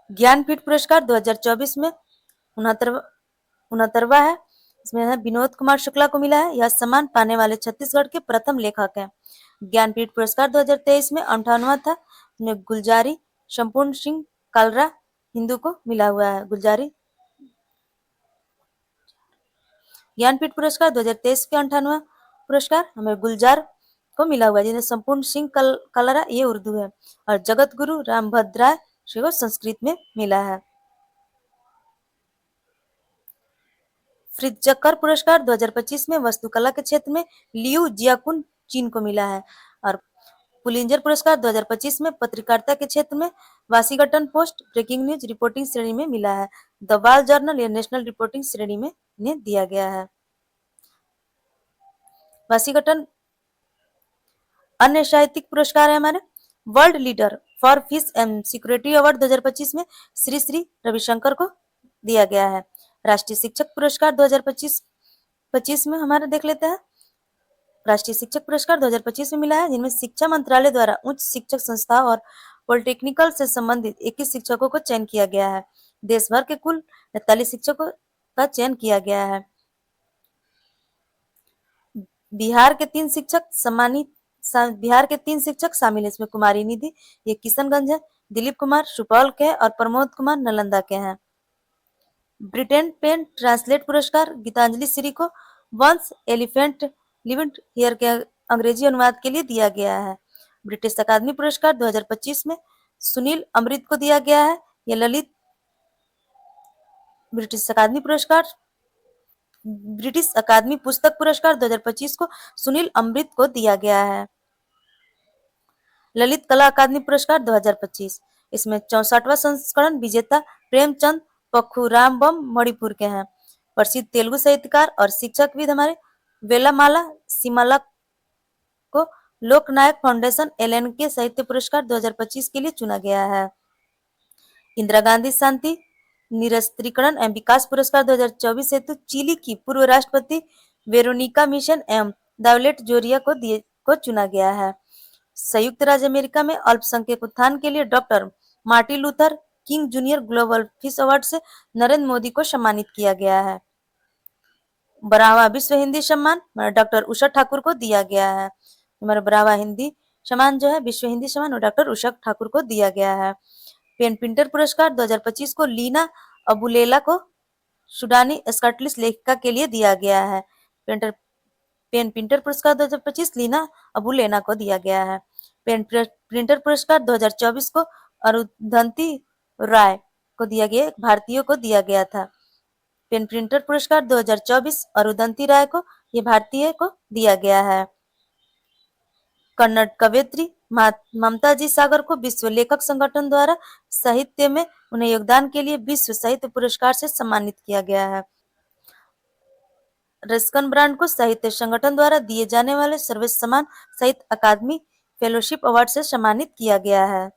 ज्ञानपीठ पुरस्कार 2024 में 69वां है। इसमें है विनोद कुमार शुक्ला को मिला है। यह सम्मान पाने वाले छत्तीसगढ़ के प्रथम लेखक हैं। ज्ञानपीठ पुरस्कार 2023 में 58वां था। इसमें गुलजारी संपूर्ण सिंह कालरा हिंदू को मिला हुआ है। गुलजारी ज्ञानपीठ पुरस्कार 2023 के 58वां पुरस्कार हमें गुलजार को मिला हुआ है, जिन्हें संपूर्ण सिंह कालरा ये उर्दू है, और जगत गुरु रामभद्राय को संस्कृत में मिला है। फ्रित्जकर पुरस्कार 2025 में वास्तुकला के क्षेत्र में लियू जियाकुन चीन को मिला है। और पुलिंजर पुरस्कार 2025 में पत्रकारिता के क्षेत्र में Washington Post breaking news reporting श्रेणी में मिला है। द वॉल जर्नल या नेशनल रिपोर्टिंग श्रेणी में इन्हें दिया गया है। वाशिंगटन अन्य साहित्यिक पुरस्कार है हमारे world leader for piece and security award 2025 में श्री श्री रविशंकर को दिया गया है। राष्ट्रीय शिक्षक पुरस्कार 2025 में हमारे देख लेते हैं। राष्ट्रीय शिक्षक पुरस्कार 2025 में मिला है, जिनमें शिक्षा मंत्रालय द्वारा उच्च शिक्षक संस्था और पॉलिटेक्निकल से संबंधित 21 शिक्षकों को चयन किया गया है। देश भर के कुल 43 शिक्षकों का चयन किया गया है। बिहार के 3 शिक्षक शामिल है। इसमें कुमारी निधि ये किशनगंज है, दिलीप कुमार सुपौल के हैं और प्रमोद कुमार नालंदा के हैं। ब्रिटेन पेन ट्रांसलेट पुरस्कार गीतांजलि श्री को वंस एलिफेंट लिविंग हियर के अंग्रेजी अनुवाद के लिए दिया गया है। ब्रिटिश अकादमी पुरस्कार 2025 में सुनील अमृत को दिया गया है। यह ललित ब्रिटिश अकादमी पुस्तक पुरस्कार 2025 को सुनील अमृत को दिया गया है। ललित कला अकादमी पुरस्कार 2025 इसमें 64वां संस्करण विजेता प्रेमचंद पखुराम्बम मणिपुर के हैं। प्रसिद्ध तेलुगु साहित्यकार और शिक्षकविद हमारे वेलामाला सिमाला को लोकनायक फाउंडेशन एलएनके साहित्य पुरस्कार 2025 के लिए चुना गया है। इंदिरा गांधी शांति निरस्त्रीकरण एवं विकास पुरस्कार 2024 हेतु चिली की पूर्व राष्ट्रपति वेरोनिका मिशन एवं दावलेट जोरिया को चुना गया है। संयुक्त राज्य अमेरिका में अल्पसंख्यक उत्थान के लिए doctor Martin Luther king junior global peace award से नरेंद्र मोदी को सम्मानित किया गया है। 12वां विश्व हिंदी सम्मान डॉक्टर उषा ठाकुर को दिया गया है। हमारा 12वां हिंदी सम्मान जो है विश्व हिंदी सम्मान डॉक्टर उषा ठाकुर को दिया गया है। पेन पिंटर पुरस्कार 2025 को लीना अबुलेला को सुडानी स्कॉटिश लेखिका के लिए दिया गया है। पेन प्रिंटर पुरस्कार 2025 लीना अबुलेना को दिया गया है। पेन प्रिंटर पुरस्कार 2024 को अरुंधति राय को दिया गया, एक भारतीय को दिया गया था। पेन प्रिंटर पुरस्कार 2024 अरुंधति राय को, ये भारतीय को दिया गया है। कन्नड़ कवयित्री ममता जी सागर को विश्व लेखक संगठन द्वारा साहित्य में उन्हें योगदान के लिए विश्व साहित्य पुरस्कार से सम्मानित किया गया है। रस्किन ब्रांड को साहित्य संगठन द्वारा दिए जाने वाले सर्वोच्च सम्मान साहित्य अकादमी फेलोशिप अवार्ड से सम्मानित किया गया है।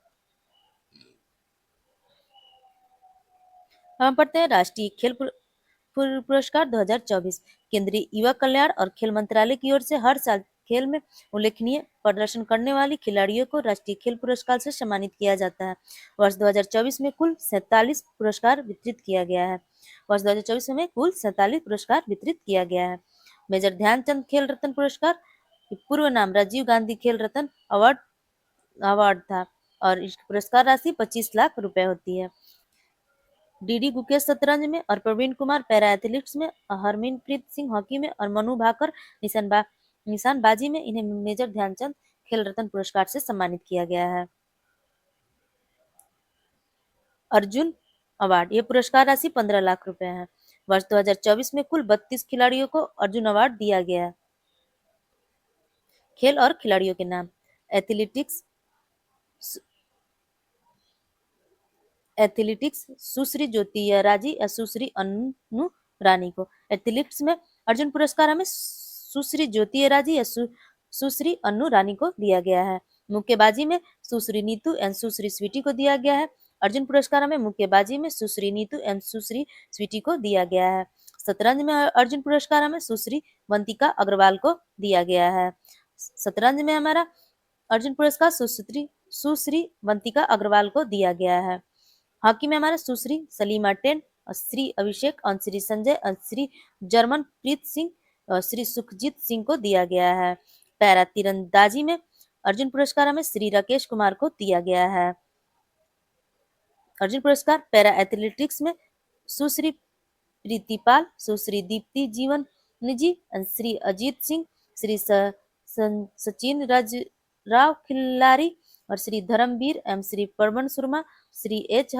हम पढ़ते हैं राष्ट्रीय खेल पुरस्कार 2024 केंद्रीय युवा कल्याण और खेल मंत्रालय की ओर से हर साल खेल में उल्लेखनीय प्रदर्शन करने वाली खिलाड़ियों को राष्ट्रीय खेल पुरस्कार से सम्मानित किया जाता है। वर्ष 2024 में कुल 47 पुरस्कार वितरित किया गया है। वर्ष 2024 में कुल 47 पुरस्कार वितरित किया गया है। मेजर ध्यानचंद खेल रत्न पुरस्कार पूर्व नाम राजीव गांधी खेल रत्न अवार्ड था और इस पुरस्कार राशि 25 लाख रुपए होती है। डीडी गुकेश शतरंज में और प्रवीण कुमार पैरा एथलेटिक्स में, हरमिनप्रीत सिंह हॉकी में और मनु भाकर निशानबाजी में इन्हें मेजर ध्यानचंद खेल रत्न पुरस्कार से सम्मानित किया गया है। अर्जुन अवार्ड ये पुरस्कार राशि 15 लाख रुपए है। वर्ष 2024 में कुल 32 खिलाड़ियों को अर्जुन अवार्ड दिया गया है। खेल और खिलाड़ियों के नाम एथलेटिक्स सुश्री ज्योति राजी या सुश्री अनु रानी को। एथलेटिक्स में अर्जुन पुरस्कार हमें सुश्री ज्योति राजी या सुश्री अनु रानी को दिया गया है। मुक्केबाजी में सुश्री नीतू एंड सुश्री स्वीटी को दिया गया है। अर्जुन पुरस्कार हमें मुक्केबाजी में सुश्री नीतू एंड सुश्री स्वीटी को दिया गया है। शतरंज में अर्जुन पुरस्कार हमें सुश्री वंतिका अग्रवाल को दिया गया है। शतरंज में हमारा अर्जुन पुरस्कार सुश्री वंतिका अग्रवाल को दिया गया है। हॉकी में हमारा सुश्री सलीमा टेन और श्री अभिषेक और श्री संजय और श्री जर्मनप्रीत सिंह और श्री सुखजीत सिंह को दिया गया है। पैरा तीरंदाजी में अर्जुन पुरस्कार हमें श्री राकेश कुमार को दिया गया है। अर्जुन पुरस्कार पैरा एथलेटिक्स में सुश्री प्रीतिपाल, सुश्री दीप्ति जीवन निजी, श्री अजीत सिंह, श्री सचिन राव खिल्लारी और श्री धर्मवीर एवं श्री परवन शर्मा, श्री एच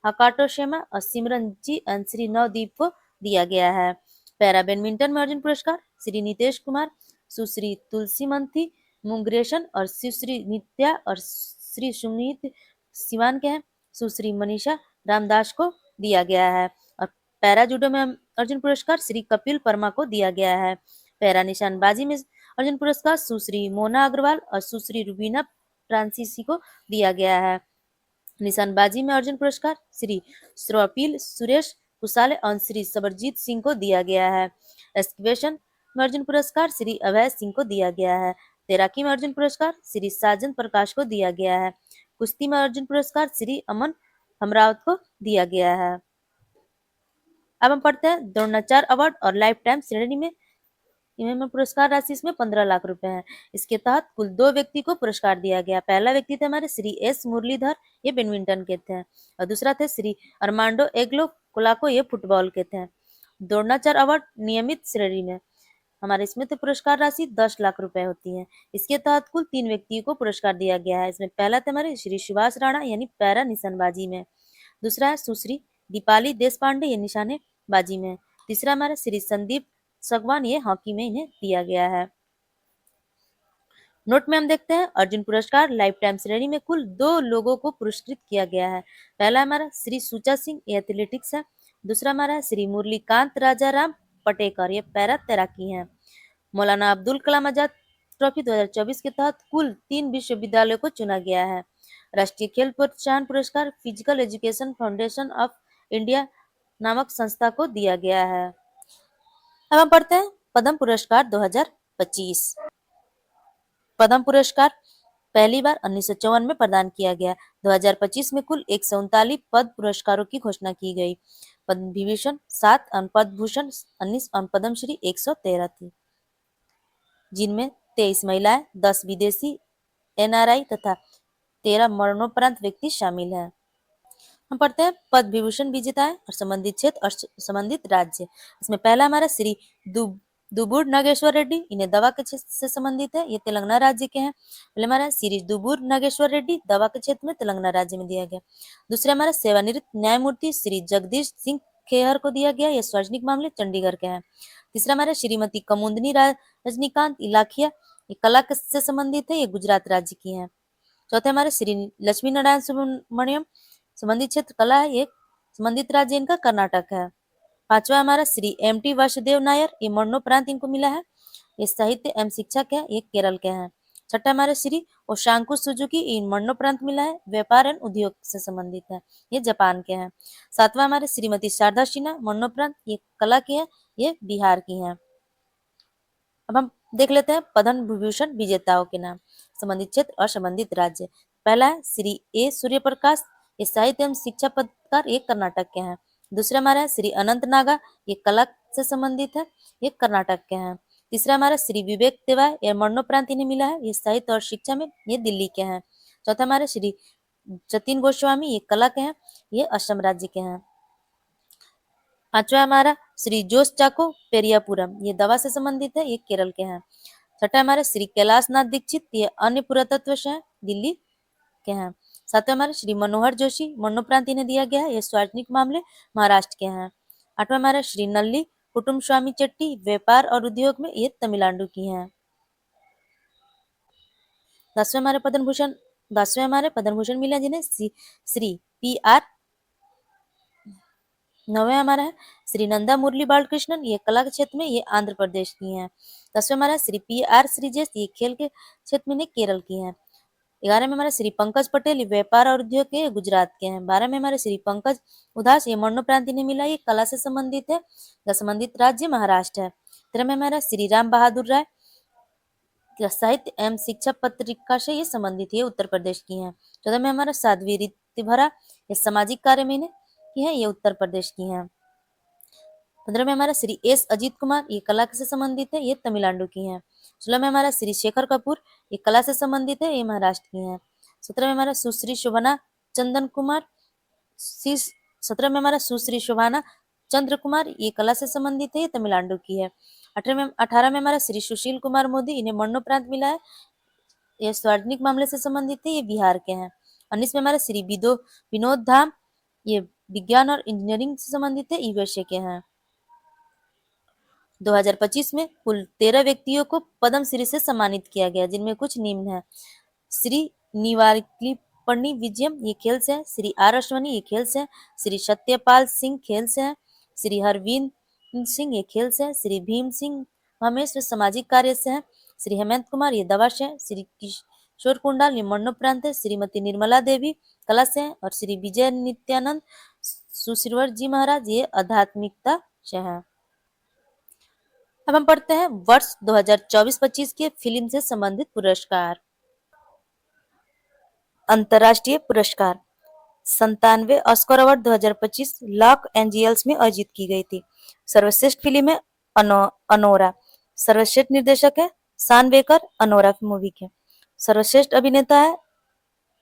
हकाटोशेमा और सिमरनजी और श्री नवदीप को दिया गया है। पैरा बैडमिंटन में अर्जुन पुरस्कार श्री नितेश कुमार, सुश्री तुलसी मंथी मुंगरेशन और सुश्री नित्या और श्री सुमित सिवान के हैं। सुश्री मनीषा रामदास को दिया गया है। और पैरा जूडो में अर्जुन पुरस्कार श्री कपिल वर्मा को दिया गया है। पैरा निशानबाजी में अर्जुन पुरस्कार सुश्री मोना अग्रवाल और सुश्री रुबीना फ्रांसीसी को दिया गया है। निशानबाजी में अर्जुन पुरस्कार श्री स्वप्निल सुरेश कुशाले और श्री सबरजीत सिंह को दिया गया है। एस्किवेशन में अर्जुन पुरस्कार श्री अभय सिंह को दिया गया है। तैराकी में अर्जुन पुरस्कार श्री साजन प्रकाश को दिया गया है। कुश्ती में अर्जुन पुरस्कार श्री अमन हमरावत को दिया गया है। अब हम पढ़ते हैं द्रोणाचार्य अवार्ड और लाइफ टाइम श्रेणी में इनमें पुरस्कार राशि इसमें 15 लाख रुपए है। इसके तहत कुल 2 व्यक्ति को पुरस्कार दिया गया। पहला व्यक्ति थे हमारे श्री एस मुरलीधर, ये बैडमिंटन के थे, और दूसरा थे श्री अरमांडो एग्लो कोलाको, ये फुटबॉल के थे। द्रोणाचार्य अवार्ड नियमित श्रेणी में हमारे इसमें तो पुरस्कार राशि 10 लाख रुपए होती है। इसके तहत कुल 3 व्यक्तियों को पुरस्कार दिया गया है। इसमें पहला थे हमारे श्री सुभाष राणा यानी पैरा निशानबाजी में, दूसरा है सुश्री दीपाली देश पांडे, ये निशानेबाजी में, तीसरा हमारा श्री संदीप सगवान, ये हॉकी में इन्हें दिया गया है। नोट में हम देखते हैं अर्जुन पुरस्कार लाइफ टाइम श्रेणी में कुल 2 लोगों को पुरस्कृत किया गया है। पहला हमारा श्री सुचा सिंह, ये एथलेटिक्स है, दूसरा हमारा है श्री मुरलीकांत राजाराम पटेकर, ये पैरा तैराकी है। मौलाना अब्दुल कलाम आजाद ट्रॉफी 2024 के तहत कुल 3 विश्वविद्यालयों को चुना गया है। राष्ट्रीय खेल प्रोत्साहन पुरस्कार physical education foundation of India नामक संस्था को दिया गया है। अब हम पढ़ते हैं पद्म पुरस्कार 2025। पद्म पुरस्कार पहली बार 1954 में प्रदान किया गया। 2025 में कुल 139 पद्म पुरस्कारों की घोषणा की गई। पद्म विभूषण 7 और पद्म भूषण 19 और पद्मश्री 113 थी, जिनमें 23 महिलाएं, 10 विदेशी एनआरआई तथा 13 मरणोपरांत व्यक्ति शामिल हैं। हम पढ़ते हैं पद्म विभूषण विजेताएं और संबंधित क्षेत्र और संबंधित राज्य। इसमें पहला हमारा श्री दुबूर नागेश्वर रेड्डी, इन्हें दवा के क्षेत्र से संबंधित है, ये तेलंगाना राज्य के हैं। पहले हमारा श्री दुबूर नागेश्वर रेड्डी दवा के क्षेत्र में तेलंगाना राज्य में दिया गया। दूसरे हमारा सेवानिवृत्त न्यायमूर्ति श्री जगदीश सिंह खेहर को दिया गया, ये सार्वजनिक मामले चंडीगढ़ के हैं। तीसरा हमारा श्रीमती कमुंदनी रजनीकांत इलाखिया, ये कला से संबंधित है, ये गुजरात राज्य की है। चौथे हमारे श्री लक्ष्मी नारायण सुब्रमण्यम, संबंधित क्षेत्र कला है, ये संबंधित राज्य इनका कर्नाटक है। पांचवा हमारा श्री एम.टी. वासुदेव नायर, ये मरणोपरांत इनको मिला है, ये साहित्य एवं शिक्षक है, ये केरल के हैं। छठा हमारे श्री ओशांकु सुजुकी, इन मरणोपरांत मिला है, व्यापार एवं उद्योग से संबंधित है, ये जापान के हैं। सातवां हमारे श्रीमती शारदा सिन्हा, मरणोपरांत, ये कला की है, ये बिहार की हैं। अब हम देख लेते हैं पद्म विभूषण विजेताओं के नाम, संबंधित क्षेत्र और संबंधित राज्य। पहला है श्री ए सूर्यप्रकाश, ये साहित्य एवं शिक्षा पत्रकार, ये कर्नाटक के हैं। दूसरा हमारा है श्री अनंत नागा, ये कला से संबंधित है, ये कर्नाटक के हैं। तीसरा हमारा श्री विवेक तिवारी, ये मरणोपरांत इन्हें मिला है, ये साहित्य और शिक्षा में, ये दिल्ली के हैं। चौथा हमारे श्री जतिन गोस्वामी, ये कला के हैं, ये असम राज्य के हैं। पांचवा हमारा श्री जोश चाको पेरियापुरम, ये दवा से संबंधित है, ये केरल के हैं। छठा हमारे श्री कैलाश नाथ दीक्षित, ये अन्य पुरातत्व से हैं, दिल्ली के हैं। सातवें हमारे श्री मनोहर जोशी, मरणोपरांत इन्हें दिया गया है, ये सार्वजनिक मामले महाराष्ट्र के हैं। आठवां हमारे श्री नल्ली कुटुम्ब स्वामी चट्टी, व्यापार और उद्योग में, ये तमिलनाडु की हैं। दसवें हमारे पद्म भूषण मिले जिन्हें श्री पी.आर. नौवे हमारा है श्री नंदा मुरली बालकृष्णन, ये कला के क्षेत्र में, ये आंध्र प्रदेश की हैं। 10वें हमारा श्री पी.आर. श्रीजेश, ये खेल के क्षेत्र में, केरल की हैं। 11 में हमारा श्री पंकज पटेल, ये व्यापार और उद्योग के गुजरात के हैं। 12 में हमारे श्री पंकज उदास, ये मरणोपरांत इन्हें मिला, ये कला से संबंधित है। संबंधित राज्य महाराष्ट्र है। 13 में हमारा श्री राम बहादुर राय, साहित्य एवं शिक्षा पत्रिका से ये संबंधित है, उत्तर प्रदेश की हैं। 14 में हमारा साध्वी ऋतुभरा, ये सामाजिक कार्य में की है, ये उत्तर प्रदेश की हैं। 15 में हमारा श्री एस अजीत कुमार, ये कला से संबंधित है, ये तमिलनाडु की हैं। 16 में हमारा श्री शेखर कपूर, ये कला से संबंधित है, ये महाराष्ट्र की हैं। 17 में हमारा सुश्री शोभना चंदन कुमार, 17 में हमारा सुश्री शोभाना चंद्र कुमार, ये कला से संबंधित है, ये तमिलनाडु की है। 18 में हमारा श्री सुशील कुमार मोदी, इन्हें मरणोपरांत मिला है, ये सार्वजनिक मामले से संबंधित है, ये बिहार के हैं। 19 में हमारे श्री विनोद धाम, ये विज्ञान और इंजीनियरिंग से संबंधित है, यूएसए के हैं। 2025 में कुल 13 व्यक्तियों को पद्मश्री से सम्मानित किया गया, जिनमें कुछ निम्न है। श्री निवारक्लीपणि विजयम, ये खेल से है। श्री आर अश्वनी, ये खेल से है। श्री सत्यपाल सिंह, खेल से है। श्री हरविंद सिंह, ये खेल से है। श्री भीम सिंह महेश, सामाजिक कार्य से है। श्री हेमंत कुमार, ये दवा से है। श्री किशोर कुंडाल, ये मरणोपरांत है। श्रीमती निर्मला देवी, कला से है। और श्री विजय नित्यानंद सुश्रीवर जी महाराज, ये आध्यात्मिकता से है। अब हम पढ़ते हैं वर्ष 2024-25 के फिल्म से संबंधित पुरस्कार। अंतर्राष्ट्रीय पुरस्कार 97 ऑस्कर अवार्ड 2025 लॉस एंजिल्स में आयोजित की गई थी। सर्वश्रेष्ठ फिल्म है अनोरा। सर्वश्रेष्ठ निर्देशक है सान बेकर, अनोरा मूवी के। सर्वश्रेष्ठ अभिनेता है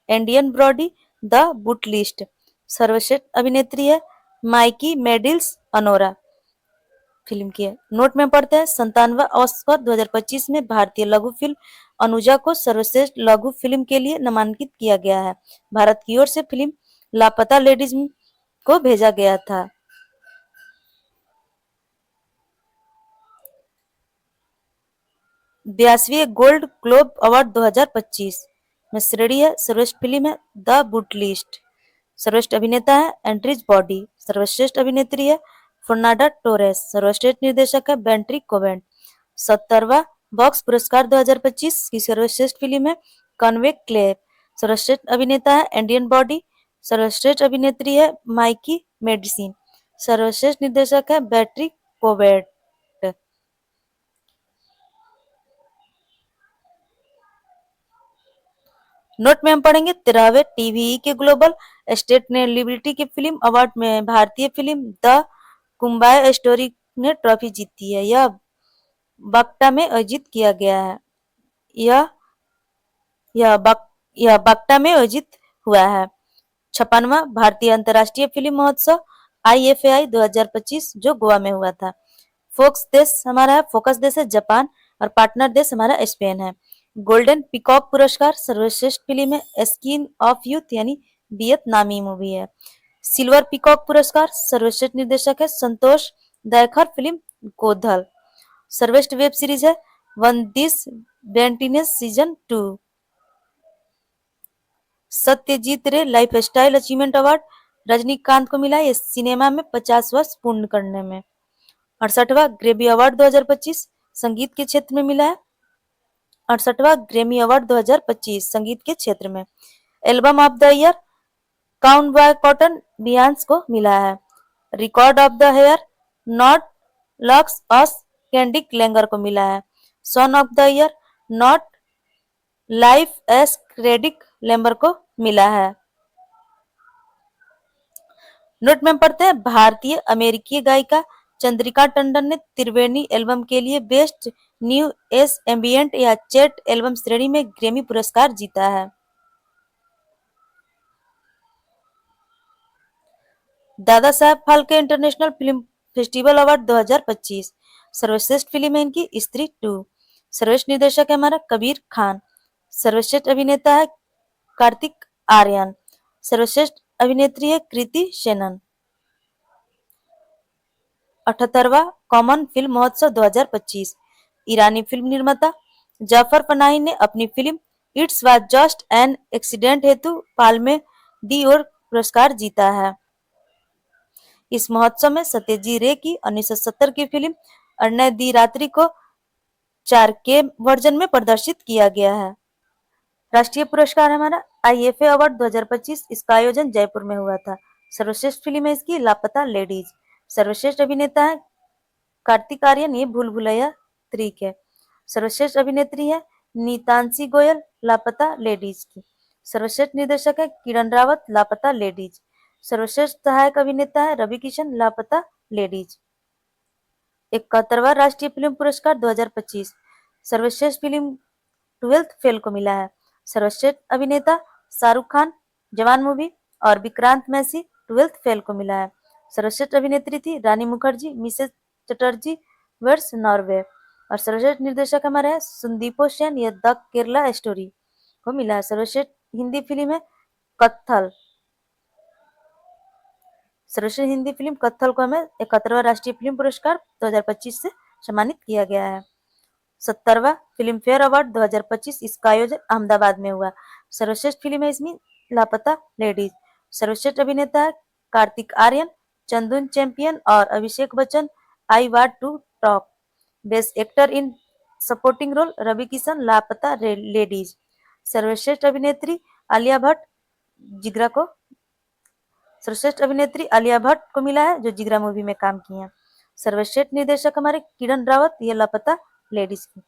एंडियन ब्रॉडी, द बुट लिस्ट। सर्वश्रेष्ठ अभिनेत्री है माइकी मेडिल्स, अनोरा फिल्म की है। नोट में पढ़ते हैं 97वां ऑस्कर 2025 में भारतीय लघु फिल्म अनुजा को सर्वश्रेष्ठ लघु फिल्म के लिए नामांकित किया गया है। भारत की ओर से फिल्म लापता लेडीज को भेजा गया था। बयासवीं गोल्ड ग्लोब अवार्ड 2025 में श्रेणी है सर्वश्रेष्ठ फिल्म है द बुट लिस्ट। सर्वश्रेष्ठ अभिनेता है एंड्रिज बॉडी। सर्वश्रेष्ठ अभिनेत्री है फर्नांडा टोरेस। सर्वश्रेष्ठ निर्देशक है बेंट्री कोवेंट। 70वां बॉक्स पुरस्कार 2025 की सर्वश्रेष्ठ फिल्म है कॉन्वे क्लेव। सर्वश्रेष्ठ अभिनेता है इंडियन बॉडी। सर्वश्रेष्ठ अभिनेत्री है माइकी मेडिसिन। सर्वश्रेष्ठ निर्देशक है बेंट्री कोवेंट। नोट में हम पढ़ेंगे 13वें टीवीई के ग्लोबल स्टेट ने लिबर्टी के फिल्म अवार्ड में भारतीय फिल्म द कुंबाई स्टोरी ने ट्रॉफी जीती है। यह बाक्टा में आयोजित किया गया है। यह बाक्टा में आयोजित हुआ है। 56वां भारतीय अंतर्राष्ट्रीय फिल्म महोत्सव IFAI 2025 जो गोवा में हुआ था। फोकस देश है जापान और पार्टनर देश हमारा स्पेन है। गोल्डन पीकॉक पुरस्कार सर्वश्रेष्ठ फिल्म है स्किन ऑफ यूथ, यानी वियतनामी मूवी है। सिल्वर पीकॉक पुरस्कार सर्वश्रेष्ठ निर्देशक है संतोष दयखर, फिल्म गोधल। सर्वश्रेष्ठ वेब सीरीज है वन दिस बेंटिनेस सीजन 2। सत्यजीत रे लाइफस्टाइल अचीवमेंट अवार्ड रजनीकांत को मिला है सिनेमा में 50 वर्ष पूर्ण करने में। 68वां ग्रेमी अवार्ड 2025 संगीत के क्षेत्र में मिला है। 68वां ग्रेमी अवार्ड 2025 संगीत के क्षेत्र में। Album of the year Cowboy Carter Beyoncé को मिला है। Record of the year not like us Kendrick Lamar को मिला है। Song of the year not like us Kendrick Lamar को मिला है। नोट में पढ़ते हैं भारतीय अमेरिकी गायिका चंद्रिका टंडन ने त्रिवेणी एल्बम के लिए बेस्ट न्यू एस एम्बियंट या चैट एल्बम श्रेणी में ग्रैमी पुरस्कार जीता है। Dada Saheb Phalke international film festival award 2025 सर्वश्रेष्ठ फिल्म है इनकी स्त्री 2। सर्वश्रेष्ठ निर्देशक है हमारा कबीर खान। सर्वश्रेष्ठ अभिनेता है कार्तिक आर्यन। सर्वश्रेष्ठ अभिनेत्री है कृति शेनन। 78वां कॉमन फिल्म महोत्सव 2025 ईरानी फिल्म निर्माता जाफर पनाही ने अपनी film it's was just an accident हेतु पाल्मे डी ओर पुरस्कार जीता है। इस महोत्सव में सत्यजीत रे की 1970 की फिल्म अरण्य दी रात्रि को 4K वर्जन में प्रदर्शित किया गया है। राष्ट्रीय पुरस्कार हमारा IFA अवार्ड 2025, इसका आयोजन जयपुर में हुआ था। सर्वश्रेष्ठ फिल्म है इसकी लापता लेडीज। सर्वश्रेष्ठ अभिनेता है कार्तिक आर्यन, ये भूल भुलैया 3 के। सर्वश्रेष्ठ अभिनेत्री है नीतांशी गोयल, लापता लेडीज की। सर्वश्रेष्ठ निर्देशक है किरण रावत, लापता लेडीज। सर्वश्रेष्ठ सहायक अभिनेता है रवि किशन, लापता लेडीज। 71वां राष्ट्रीय फिल्म पुरस्कार 2025 सर्वश्रेष्ठ फिल्म ट्वेल्थ फेल को मिला है। सर्वश्रेष्ठ अभिनेता शाहरुख खान, जवान मूवी, और विक्रांत मैसी, ट्वेल्थ फेल को मिला है। सर्वश्रेष्ठ अभिनेत्री थी Rani Mukherjee, Mrs Chatterjee versus Norway. और सर्वश्रेष्ठ निर्देशक हमारे हैं संदीपो सेन, यह द केरला स्टोरी को मिला है। सर्वश्रेष्ठ हिंदी फिल्म है कत्थल। सर्वश्रेष्ठ हिंदी फिल्म कत्थल को हमें 71वां राष्ट्रीय फिल्म पुरस्कार 2025 से सम्मानित किया गया है। 70वां फिल्म फेयर अवार्ड 2025, इसका आयोजन अहमदाबाद में हुआ। सर्वश्रेष्ठ फिल्म है इसमें लापता लेडीज। सर्वश्रेष्ठ अभिनेता है कार्तिक आर्यन, चंदन चैंपियन और Abhishek Bachchan, I want to talk. Best actor in supporting role Ravi Kishan, Laapataa Ladies. सर्वश्रेष्ठ अभिनेत्री आलिया भट्ट, जिगरा को सर्वश्रेष्ठ अभिनेत्री आलिया भट्ट को मिला है, जो जिगरा मूवी में काम की है। सर्वश्रेष्ठ निर्देशक हमारे किरण रावत, ये लापता लेडीज की।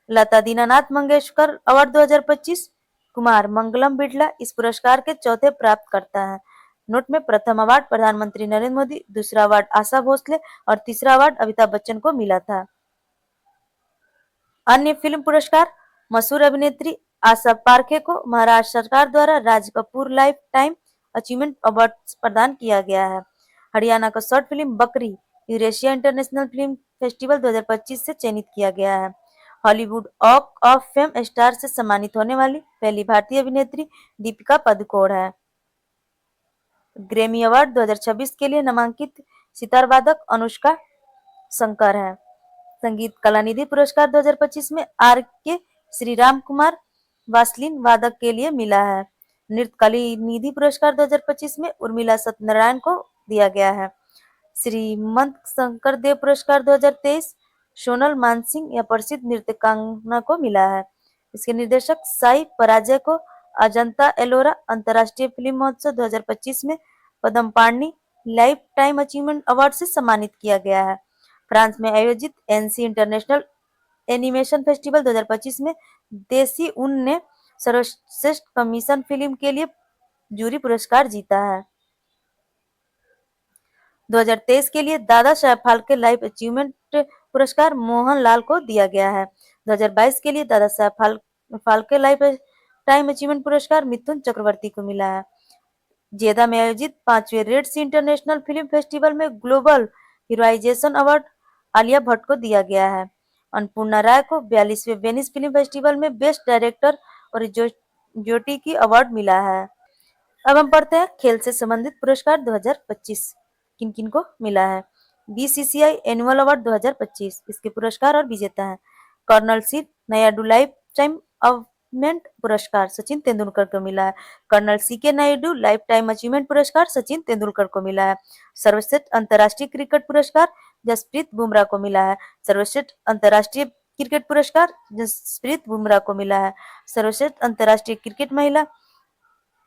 लता दीनानाथ मंगेशकर अवार्ड 2025 कुमार मंगलम बिड़ला इस पुरस्कार के चौथे प्राप्त करता है। नोट में प्रथम अवार्ड प्रधानमंत्री नरेंद्र मोदी, दूसरा अवार्ड आशा भोसले और तीसरा अवार्ड अमिताभ बच्चन को मिला था। अन्य फिल्म पुरस्कार मशहूर अभिनेत्री आशा पारेख को महाराष्ट्र सरकार द्वारा Raj Kapoor lifetime achievement award प्रदान किया गया है। हरियाणा का short film Bakri Eurasia international film festival 2025 से चयनित किया गया है। Hollywood walk of fame star से सम्मानित होने वाली पहली भारतीय अभिनेत्री दीपिका पादुकोण है। ग्रैमी अवार्ड 2026 के लिए नामांकित सितार वादक अनुष्का शंकर है। संगीत कलानिधि पुरस्कार 2025 में R.K. श्रीराम कुमार वासलिन वादक के लिए मिला है। नृत्य कलानिधि पुरस्कार 2025 में उर्मिला सत्यनारायण को दिया गया है। श्रीमंत शंकर देव पुरस्कार 2023 सोनल मानसिंह या प्रसिद्ध नृत्यकांगना को मिला है। इसके निर्देशक साई पराजय को अजंता एलोरा अंतर्राष्ट्रीय फिल्म महोत्सव 2025 में पद्म पाणि लाइफ टाइम अचीवमेंट अवार्ड से सम्मानित किया गया है। फ्रांस में आयोजित एनसी इंटरनेशनल एनिमेशन फेस्टिवल 2025 में देसी उन ने सर्वश्रेष्ठ कमीशन फिल्म के लिए जूरी पुरस्कार जीता है। 2023 के लिए दादा साहेब फाल्के लाइफ अचीवमेंट पुरस्कार मोहन लाल को दिया गया है। 2022 के लिए Dada Saheb Phalke life time achievement पुरस्कार मिथुन चक्रवर्ती को मिला है। जेदा में आयोजित 5वें रेड सी इंटरनेशनल फिल्म फेस्टिवल में ग्लोबल हीरोइजेशन अवार्ड आलिया भट्ट को दिया गया है। अन्नपूर्णा राय को 42वें वेनिस फिल्म फेस्टिवल में बेस्ट डायरेक्टर और ज्योति की अवार्ड मिला है। अब हम पढ़ते हैं खेल से संबंधित पुरस्कार 2025 किन किन को मिला है। BCCI एनुअल अवार्ड 2025, इसके पुरस्कार और विजेता हैं colonel C Naidu lifetime achievement पुरस्कार सचिन तेंदुलकर को मिला है। Colonel CK Naidu lifetime achievement पुरस्कार सचिन तेंदुलकर को मिला है। सर्वश्रेष्ठ अंतर्राष्ट्रीय क्रिकेट पुरस्कार जसप्रीत बुमराह को मिला है। सर्वश्रेष्ठ अंतर्राष्ट्रीय क्रिकेट पुरस्कार जसप्रीत बुमराह को मिला है। सर्वश्रेष्ठ अंतर्राष्ट्रीय क्रिकेट महिला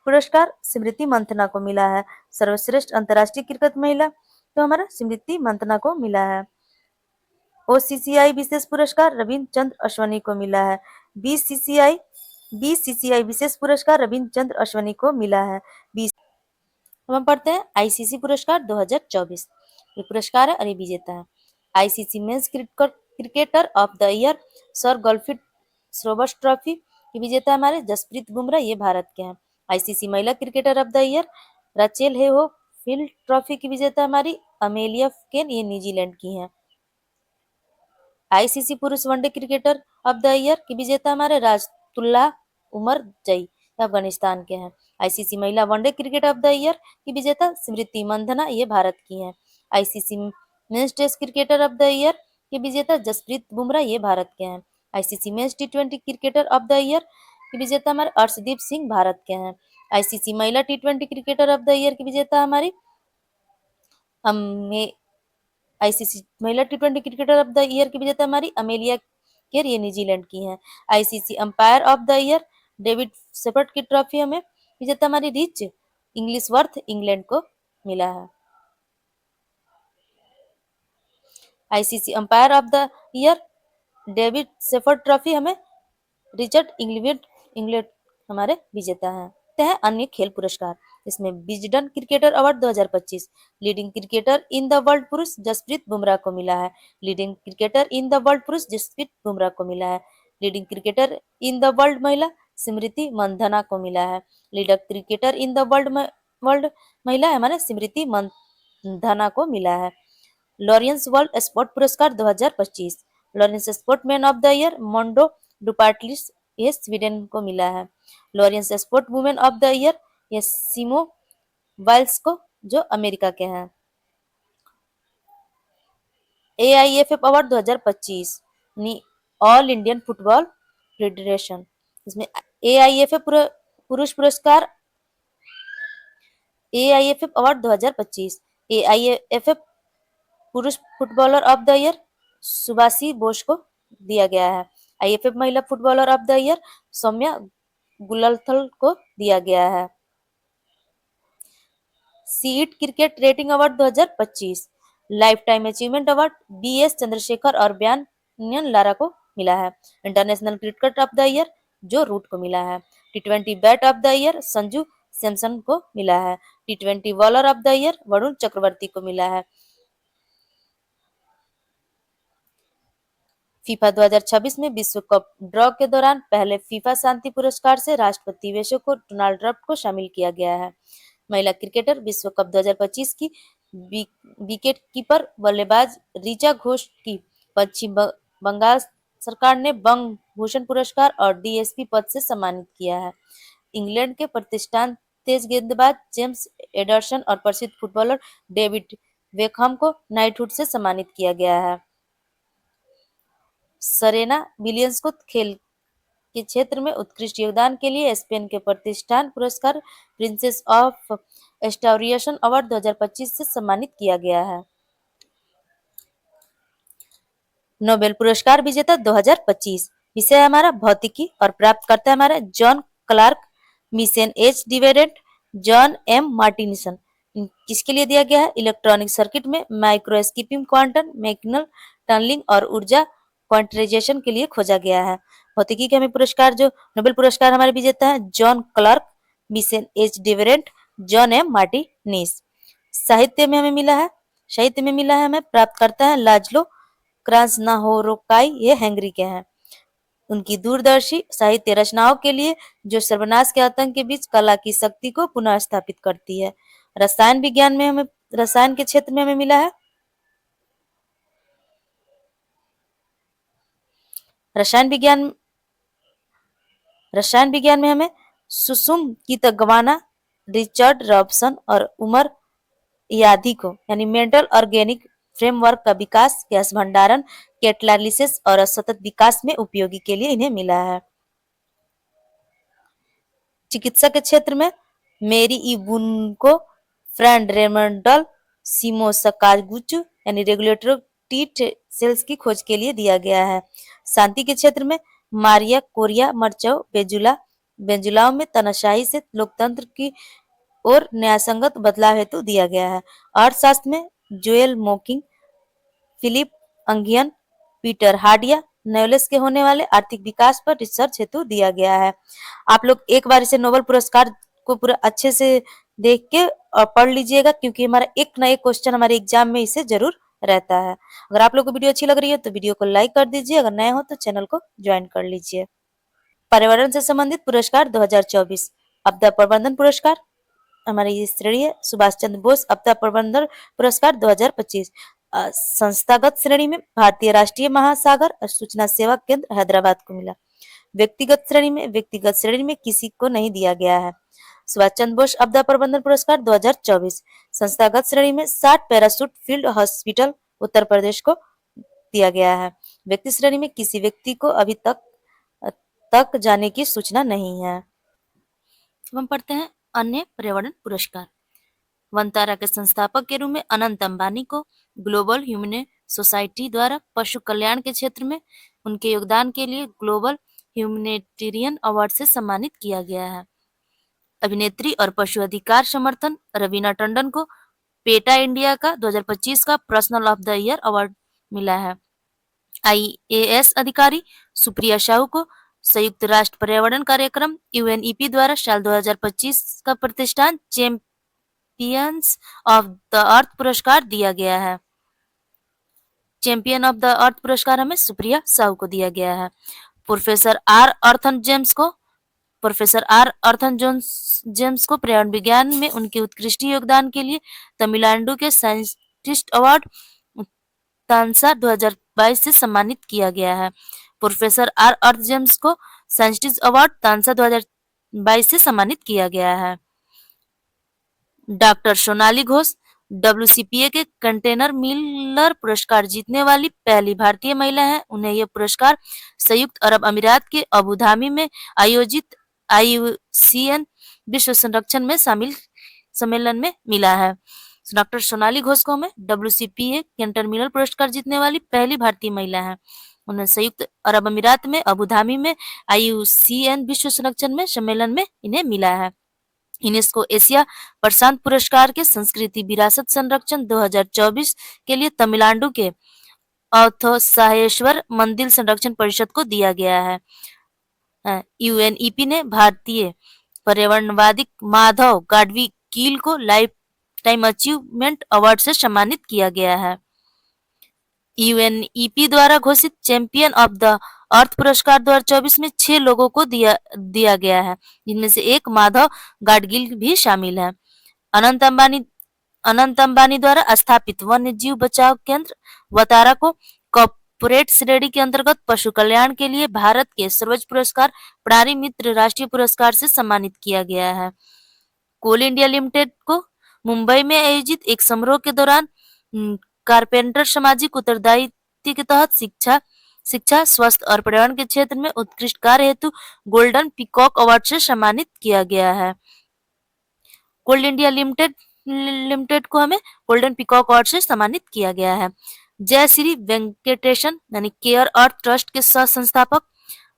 पुरस्कार स्मृति मंथना को मिला है। सर्वश्रेष्ठ अंतर्राष्ट्रीय क्रिकेट महिला तो हमारा स्मृति मंथना को मिला है। OCCI विशेष पुरस्कार रविंद्र चंद्र अश्वनी को मिला है। BCCI विशेष पुरस्कार रविंद्र चंद्र अश्वनी को मिला है। हम पढ़ते हैं ICC पुरस्कार 2024, ये पुरस्कार है और ये विजेता है ICC men's cricketer of the year sir Garfield Sobers trophy के विजेता हमारे जसप्रीत बुमराह, ये भारत के हैं। ICC महिला cricketer of the year Rachael Heyhoe Flint trophy की विजेता हमारी अमेलिया केन, ये न्यूजीलैंड की हैं। ICC पुरुष one day cricketer of the year के विजेता हमारे राजतुल्लाह उमर जई, अफगानिस्तान के हैं। ICC महिला one day cricket of the year की विजेता स्मृति मंथना, ये भारत की हैं। ICC men's test cricketer of the year के विजेता जसप्रीत बुमराह, ये भारत के हैं। ICC men's T20 cricketer of the year के विजेता हमारे अर्शदीप सिंह, भारत के हैं। ICC महिला T20 cricketer of the year की विजेता हमारी ICC महिला T20 cricketer of the year की विजेता हमारी अमेलिया केयर ये न्यूजीलैंड की हैं। ICC umpire of the year David सेपर्ट की ट्रॉफी हमें विजेता हमारी रिच इंग्लिश वर्थ इंग्लैंड को मिला है। ICC umpire of the year David shepherd trophy हमें रिचर्ड इंग्लैंड इंग्लैंड हमारे विजेता हैं। हैं अन्य खेल पुरस्कार, इसमें Wisden cricketer award 2025 leading cricketer in the world पुरुष जसप्रीत बुमराह को मिला है। Leading cricketer in the world पुरुष जसप्रीत बुमराह को मिला है। Leading cricketer in the world महिला स्मृति मंधना को मिला है। Leader cricketer in the world महिला हमारे स्मृति मंधना को मिला है। लॉरेंस वर्ल्ड स्पोर्ट पुरस्कार 2025 Lawrence sportsman of the year Mondo Duplantis ये स्वीडन को मिला है। Lawrence sport women of the year ये सिमो वाइल्स को जो अमेरिका के हैं। AIFF award 2025 all Indian football federation, इसमें AIFF पुरुष पुरस्कार AIFF अवार्ड 2025 AIFF पुरुष footballer of the year Subhashish Bose को दिया गया है। IFF महिला footballer of the year Soumya Guguloth को दिया गया है। CEAT cricket rating award 2025 lifetime achievement award BS Chandrasekhar और ब्यान लारा को मिला है। International cricket of the year Joe Root को मिला है। T20 bat of the year Sanju Samson को मिला है। T20 bowler of the year Varun Chakravarthy को मिला है। फीफा 2026 में विश्व कप ड्रॉ के दौरान पहले फीफा शांति पुरस्कार से राष्ट्रपति वेशो को डोनाल्ड ट्रंप को शामिल किया गया है। महिला क्रिकेटर विश्व कप 2025 की विकेट कीपर बल्लेबाज ऋचा घोष की पश्चिम बंगाल सरकार ने बंग भूषण पुरस्कार और DSP पद से सम्मानित किया है। इंग्लैंड के प्रतिष्ठान तेज गेंदबाज जेम्स एडरसन और प्रसिद्ध फुटबॉलर डेविड बेकहम को नाइटहुड से सम्मानित किया गया है। सरेना विलियम्स को खेल के क्षेत्र में उत्कृष्ट योगदान के लिए स्पेन के प्रतिष्ठान पुरस्कार प्रिंसेस ऑफ एस्टोरियस अवार्ड 2025 से सम्मानित किया गया है। नोबेल पुरस्कार विजेता 2025 विषय हमारा भौतिकी और प्राप्त करता है हमारा John Clarke Michel H Devoret John M Martinis. किसके लिए दिया गया है? इलेक्ट्रॉनिक सर्किट में माइक्रोस्कोपिक क्वांटम मैकेनिकल टनलिंग और ऊर्जा क्वांटाइजेशन के लिए खोजा गया है। भौतिकी के हमें पुरस्कार जो नोबेल पुरस्कार हमारे विजेता है John Clarke Michel H Devoret John M Martinis. साहित्य में हमें मिला है हमें प्राप्त करता है लाजलो क्रास्नाहोरोकाई, ये हंगरी के हैं। उनकी दूरदर्शी साहित्य रचनाओं के लिए जो सर्वनाश के आतंक के बीच कला की शक्ति को पुनः स्थापित करती है। रसायन विज्ञान में हमें रसायन के क्षेत्र में हमें मिला है रसायन विज्ञान में हमें सुसुम कीतगवाना रिचर्ड रॉबसन और उमर यादी को यानी मेंटल ऑर्गेनिक फ्रेमवर्क का विकास गैस भंडारण कैटालिसिस और सतत विकास में उपयोगी के लिए इन्हें मिला है। चिकित्सा के क्षेत्र में मेरी इबुनको फ्रैंड रेमंडल सिमोसकागुचु यानी रेगुलेटरी टी सेल्स की खोज के लिए दिया गया है। शांति के क्षेत्र में मारिया कोरिया मर्चो बेंजुलाओं में तानाशाही से लोकतंत्र की और न्यायसंगत बदलाव हेतु दिया गया है। अर्थशास्त्र में जोएल मोकिंग फिलिप अंगियन पीटर हार्डिया नोवेल्स के होने वाले आर्थिक विकास पर रिसर्च हेतु दिया गया है। आप लोग एक बार इसे नोबेल पुरस्कार को पूरा अच्छे से देख के और पढ़ लीजिएगा क्योंकि हमारा एक ना एक क्वेश्चन हमारे एग्जाम में इसे जरूर रहता है। अगर आप लोग को वीडियो अच्छी लग रही है तो वीडियो को लाइक कर दीजिए, अगर नए हो तो चैनल को ज्वाइन कर लीजिए। पर्यावरण से संबंधित पुरस्कार 2024 आपदा प्रबंधन पुरस्कार हमारी ये श्रेणी है सुभाष चंद्र बोस आपदा प्रबंधन पुरस्कार 2025। संस्थागत श्रेणी में भारतीय राष्ट्रीय महासागर और सूचना सेवा केंद्र हैदराबाद को मिला। व्यक्तिगत श्रेणी में किसी को नहीं दिया गया है। सुभाष चंद्र बोस आपदा प्रबंधन पुरस्कार 2024 संस्थागत श्रेणी में 60 parachute field hospital Uttar Pradesh को दिया गया है। व्यक्ति श्रेणी में किसी व्यक्ति को अभी तक जाने की सूचना नहीं है। हम पढ़ते हैं अन्य पर्यावरण पुरस्कार। वनतारा के संस्थापक के रूप में अनंत अंबानी को ग्लोबल ह्यूमन सोसाइटी द्वारा पशु कल्याण के क्षेत्र में उनके योगदान के लिए ग्लोबल ह्यूमैनिटेरियन अवार्ड से सम्मानित किया गया है। अभिनेत्री और पशु अधिकार समर्थन रवीना टंडन को पेटा इंडिया का 2025 का personal of the year award मिला है। आईएएस अधिकारी सुप्रिया साहू को संयुक्त राष्ट्र पर्यावरण कार्यक्रम यूएनईपी द्वारा साल 2025 का प्रतिष्ठान चैंपियंस ऑफ द अर्थ पुरस्कार दिया गया है। चैंपियन ऑफ द अर्थ पुरस्कार हमें सुप्रिया साहू को दिया गया है। प्रोफेसर आर अर्थन जेम्स को पर्यावरण विज्ञान में उनके उत्कृष्ट योगदान के लिए तमिलनाडु के साइंटिस्ट अवार्ड तांसा 2022 से सम्मानित किया गया है। प्रोफेसर आर अर्थ जेम्स को साइंटिस्ट अवार्ड तांसा 2022 से सम्मानित किया गया है। डॉक्टर सोनाली घोष WCPA के कंटेनर मिलर पुरस्कार जीतने वाली पहली भारतीय महिला है। उन्हें यह पुरस्कार संयुक्त अरब अमीरात के अबू धाबी में आयोजित IUCN विश्व संरक्षण में शामिल सम्मेलन में मिला है। डॉक्टर सोनाली घोष को हमें WCPA कंटेनर मिलर पुरस्कार जीतने वाली पहली भारतीय महिला है। उन्हें संयुक्त अरब अमीरात में अबू धाबी में IUCN विश्व संरक्षण में सम्मेलन में इन्हें मिला है। यूनेस्को एशिया प्रशांत पुरस्कार के संस्कृति विरासत संरक्षण 2024 के लिए तमिलनाडु के अवधसाहेश्वर मंदिर संरक्षण परिषद को दिया गया है। यूएनईपी ने भारतीय पर्यावरणवादी माधव गाडवीकील को लाइफ टाइम अचीवमेंट अवार्ड से सम्मानित किया गया है। यूएनईपी द्वारा घोषित चैंपियन ऑफ द अर्थ पुरस्कार 2024 में 6 लोगों को दिया गया है, जिनमें से एक माधव गाडगिल भी शामिल है। अनंत अंबानी द्वारा स्थापित वन्य जीव बचाव केंद्र वतारा को कॉर्पोरेट श्रेणी के अंतर्गत पशु कल्याण के लिए भारत के सर्वोच्च पुरस्कार प्राणी मित्र राष्ट्रीय पुरस्कार से सम्मानित किया गया है। कोल इंडिया लिमिटेड को मुंबई में आयोजित एक समारोह के दौरान कारपेंटर सामाजिक उत्तरदायित्व के तहत शिक्षा, स्वास्थ्य और पर्यावरण के क्षेत्र में उत्कृष्ट कार्य हेतु गोल्डन पीकॉक अवार्ड से सम्मानित किया गया है। कोल इंडिया लिमिटेड को हमें गोल्डन पीकॉक अवार्ड से सम्मानित किया गया है। जय श्री वेंकटेशन यानी केयर अर्थ ट्रस्ट के सह संस्थापक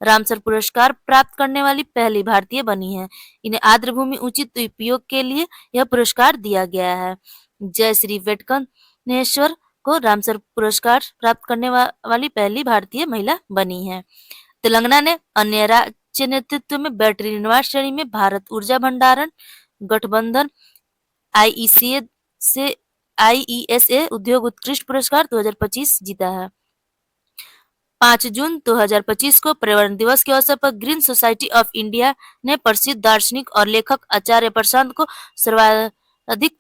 रामसर पुरस्कार प्राप्त करने वाली पहली भारतीय बनी है। इन्हें आर्द्रभूमि उचित उपयोग के लिए यह पुरस्कार दिया गया है। जय श्री वेंकटेश्वर को रामसर पुरस्कार प्राप्त करने वाली पहली भारतीय महिला बनी है। तेलंगाना ने अन्य राज्य नेतृत्व में बैटरी निर्माण श्रेणी में भारत ऊर्जा भंडारण गठबंधन IESA उद्योग उत्कृष्ट पुरस्कार 2025 जीता है। 5 जून 2025 को पर्यावरण दिवस के अवसर पर ग्रीन सोसाइटी ऑफ इंडिया ने प्रसिद्ध दार्शनिक और लेखक आचार्य प्रशांत को सर्वाधिक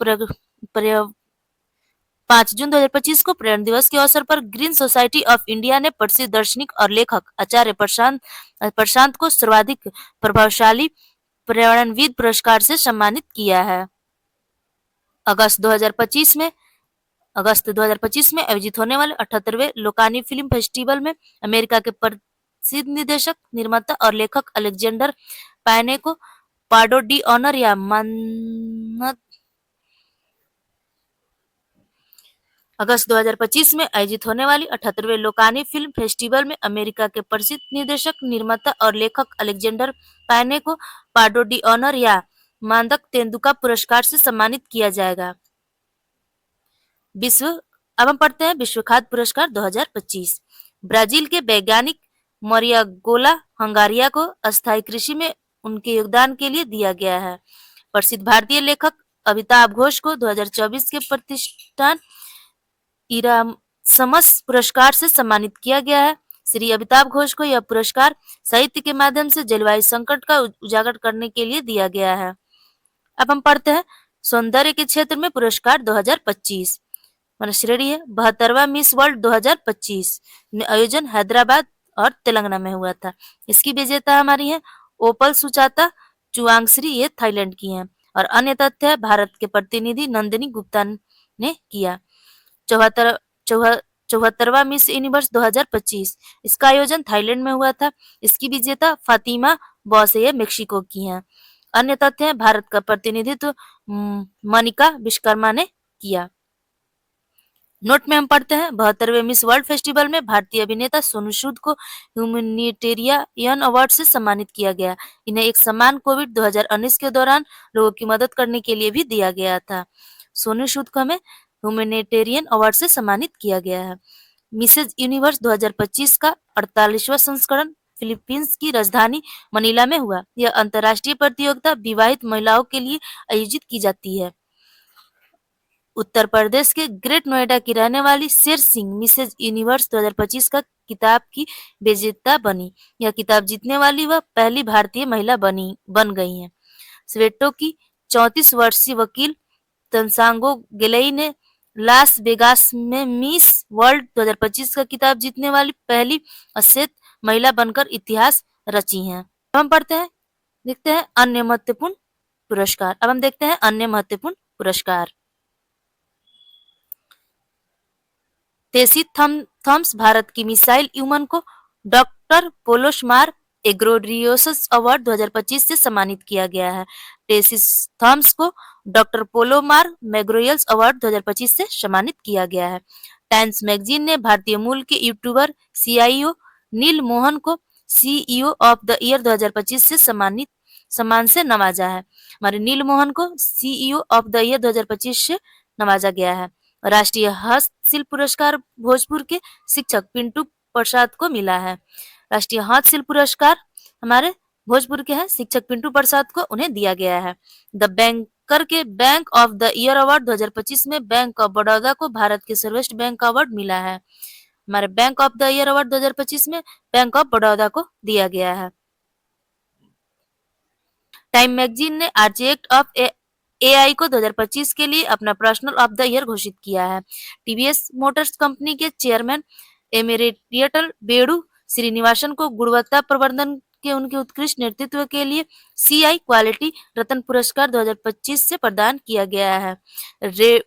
5 जून 2025 को पर्यावरण दिवस के अवसर पर ग्रीन सोसाइटी ऑफ इंडिया ने प्रसिद्ध दार्शनिक और लेखक आचार्य प्रशांत को सर्वाधिक प्रभावशाली पर्यावरणविद पुरस्कार से सम्मानित किया है। अगस्त 2025 में आयोजित होने वाले 78वें लोकानी फिल्म फेस्टिवल में अमेरिका के प्रसिद्ध निर्देशक, निर्माता और लेखक अलेक्जेंडर पायने को पार्डो डी ऑनर या मानद अगस्त 2025 में आयोजित होने वाली 78वें लोकानी फिल्म फेस्टिवल में अमेरिका के प्रसिद्ध निर्देशक, निर्माता और लेखक अलेक्जेंडर पायने को पार्डो डी ऑनर या मानद तेंदुका पुरस्कार से सम्मानित किया जाएगा। अब हम पढ़ते हैं विश्व खाद्य पुरस्कार 2025। ब्राजील के वैज्ञानिक मरिया गोला हंगारिया को अस्थायी कृषि में उनके योगदान के लिए दिया गया है। प्रसिद्ध भारतीय लेखक अमिताभ घोष को 2024 के प्रतिष्ठान इरासमस पुरस्कार से सम्मानित किया गया है। श्री अमिताभ घोष को यह पुरस्कार साहित्य के माध्यम से जलवायु संकट का उजागर करने के लिए दिया गया है। अब हम पढ़ते हैं सौंदर्य के क्षेत्र में पुरस्कार 2025। श्रेणी है 72वां मिस वर्ल्ड 2025 में आयोजन हैदराबाद और तेलंगाना में हुआ था। इसकी विजेता हमारी है ओपल सुचाता चुआंगश्री, ये थाईलैंड की हैं। और अन्य तथ्य है भारत के प्रतिनिधि नंदिनी गुप्ता ने किया। 74वां मिस यूनिवर्स 2025 इसका आयोजन थाईलैंड में हुआ था। इसकी विजेता फातिमा बॉस ये मेक्सिको की हैं। अन्य तथ्य है भारत का प्रतिनिधित्व मनिका विश्वकर्मा ने किया। नोट में हम पढ़ते हैं 72वें मिस वर्ल्ड फेस्टिवल में भारतीय अभिनेता सोनू सूद को ह्यूमैनिटेरियन अवार्ड से सम्मानित किया गया। इन्हें एक सम्मान कोविड 2019 के दौरान लोगों की मदद करने के लिए भी दिया गया था। सोनू सूद को हमें ह्यूमैनिटेरियन अवार्ड से सम्मानित किया गया है। मिसेज यूनिवर्स 2025 का 48वां संस्करण फिलीपींस की राजधानी मनीला में हुआ। यह अंतर्राष्ट्रीय प्रतियोगिता विवाहित महिलाओं के लिए आयोजित की जाती है। उत्तर प्रदेश के ग्रेट नोएडा की रहने वाली शेर सिंह मिसेज यूनिवर्स 2025 का किताब की विजेता बनी। यह किताब जीतने वाली वह पहली भारतीय महिला बन गई हैं। स्वेटो की 34 वर्षीय वकील तंसांगो गिलई ने लास वेगास में मिस वर्ल्ड 2025 का किताब जीतने वाली पहली अश्वेत महिला बनकर इतिहास रची हैं। अब हम पढ़ते हैं देखते हैं अन्य महत्वपूर्ण पुरस्कार। अब हम देखते हैं अन्य महत्वपूर्ण पुरस्कार। टेसी थॉम्स भारत की मिसाइल ह्यूमन को डॉक्टर पोलोशमार एग्रोड्रियोसस अवार्ड 2025 से सम्मानित किया गया है। टेसी थॉम्स को डॉक्टर पोलोमार मैग्रोयल्स अवार्ड 2025 से सम्मानित किया गया है। टाइम्स मैगजीन ने भारतीय मूल के यूट्यूबर सीईओ नील मोहन को सीईओ ऑफ द ईयर 2025 से सम्मान से नवाजा है। हमारे नील मोहन को सीईओ ऑफ द ईयर 2025 से नवाजा गया है। राष्ट्रीय हस्तशिल्प पुरस्कार भोजपुर के शिक्षक पिंटू प्रसाद को मिला है। राष्ट्रीय हस्तशिल्प पुरस्कार हमारे भोजपुर के हैं शिक्षक पिंटू प्रसाद को उन्हें दिया गया है। द बैंकर के bank of the year award 2025 में बैंक ऑफ बड़ौदा को भारत के सर्वश्रेष्ठ बैंक का अवार्ड मिला है। हमारे bank of the year award 2025 में बैंक ऑफ बड़ौदा को दिया गया है। टाइम मैगजीन ने आर्किटेक्ट ऑफ एआई को 2025 के लिए अपना पर्सनल ऑफ द ईयर घोषित किया है। टीवीएस मोटर्स कंपनी के चेयरमैन एमेरिटल बेडू श्रीनिवासन को गुणवत्ता प्रबंधन के उनके उत्कृष्ट नेतृत्व के लिए सीआई क्वालिटी रत्न पुरस्कार 2025 से प्रदान किया गया है।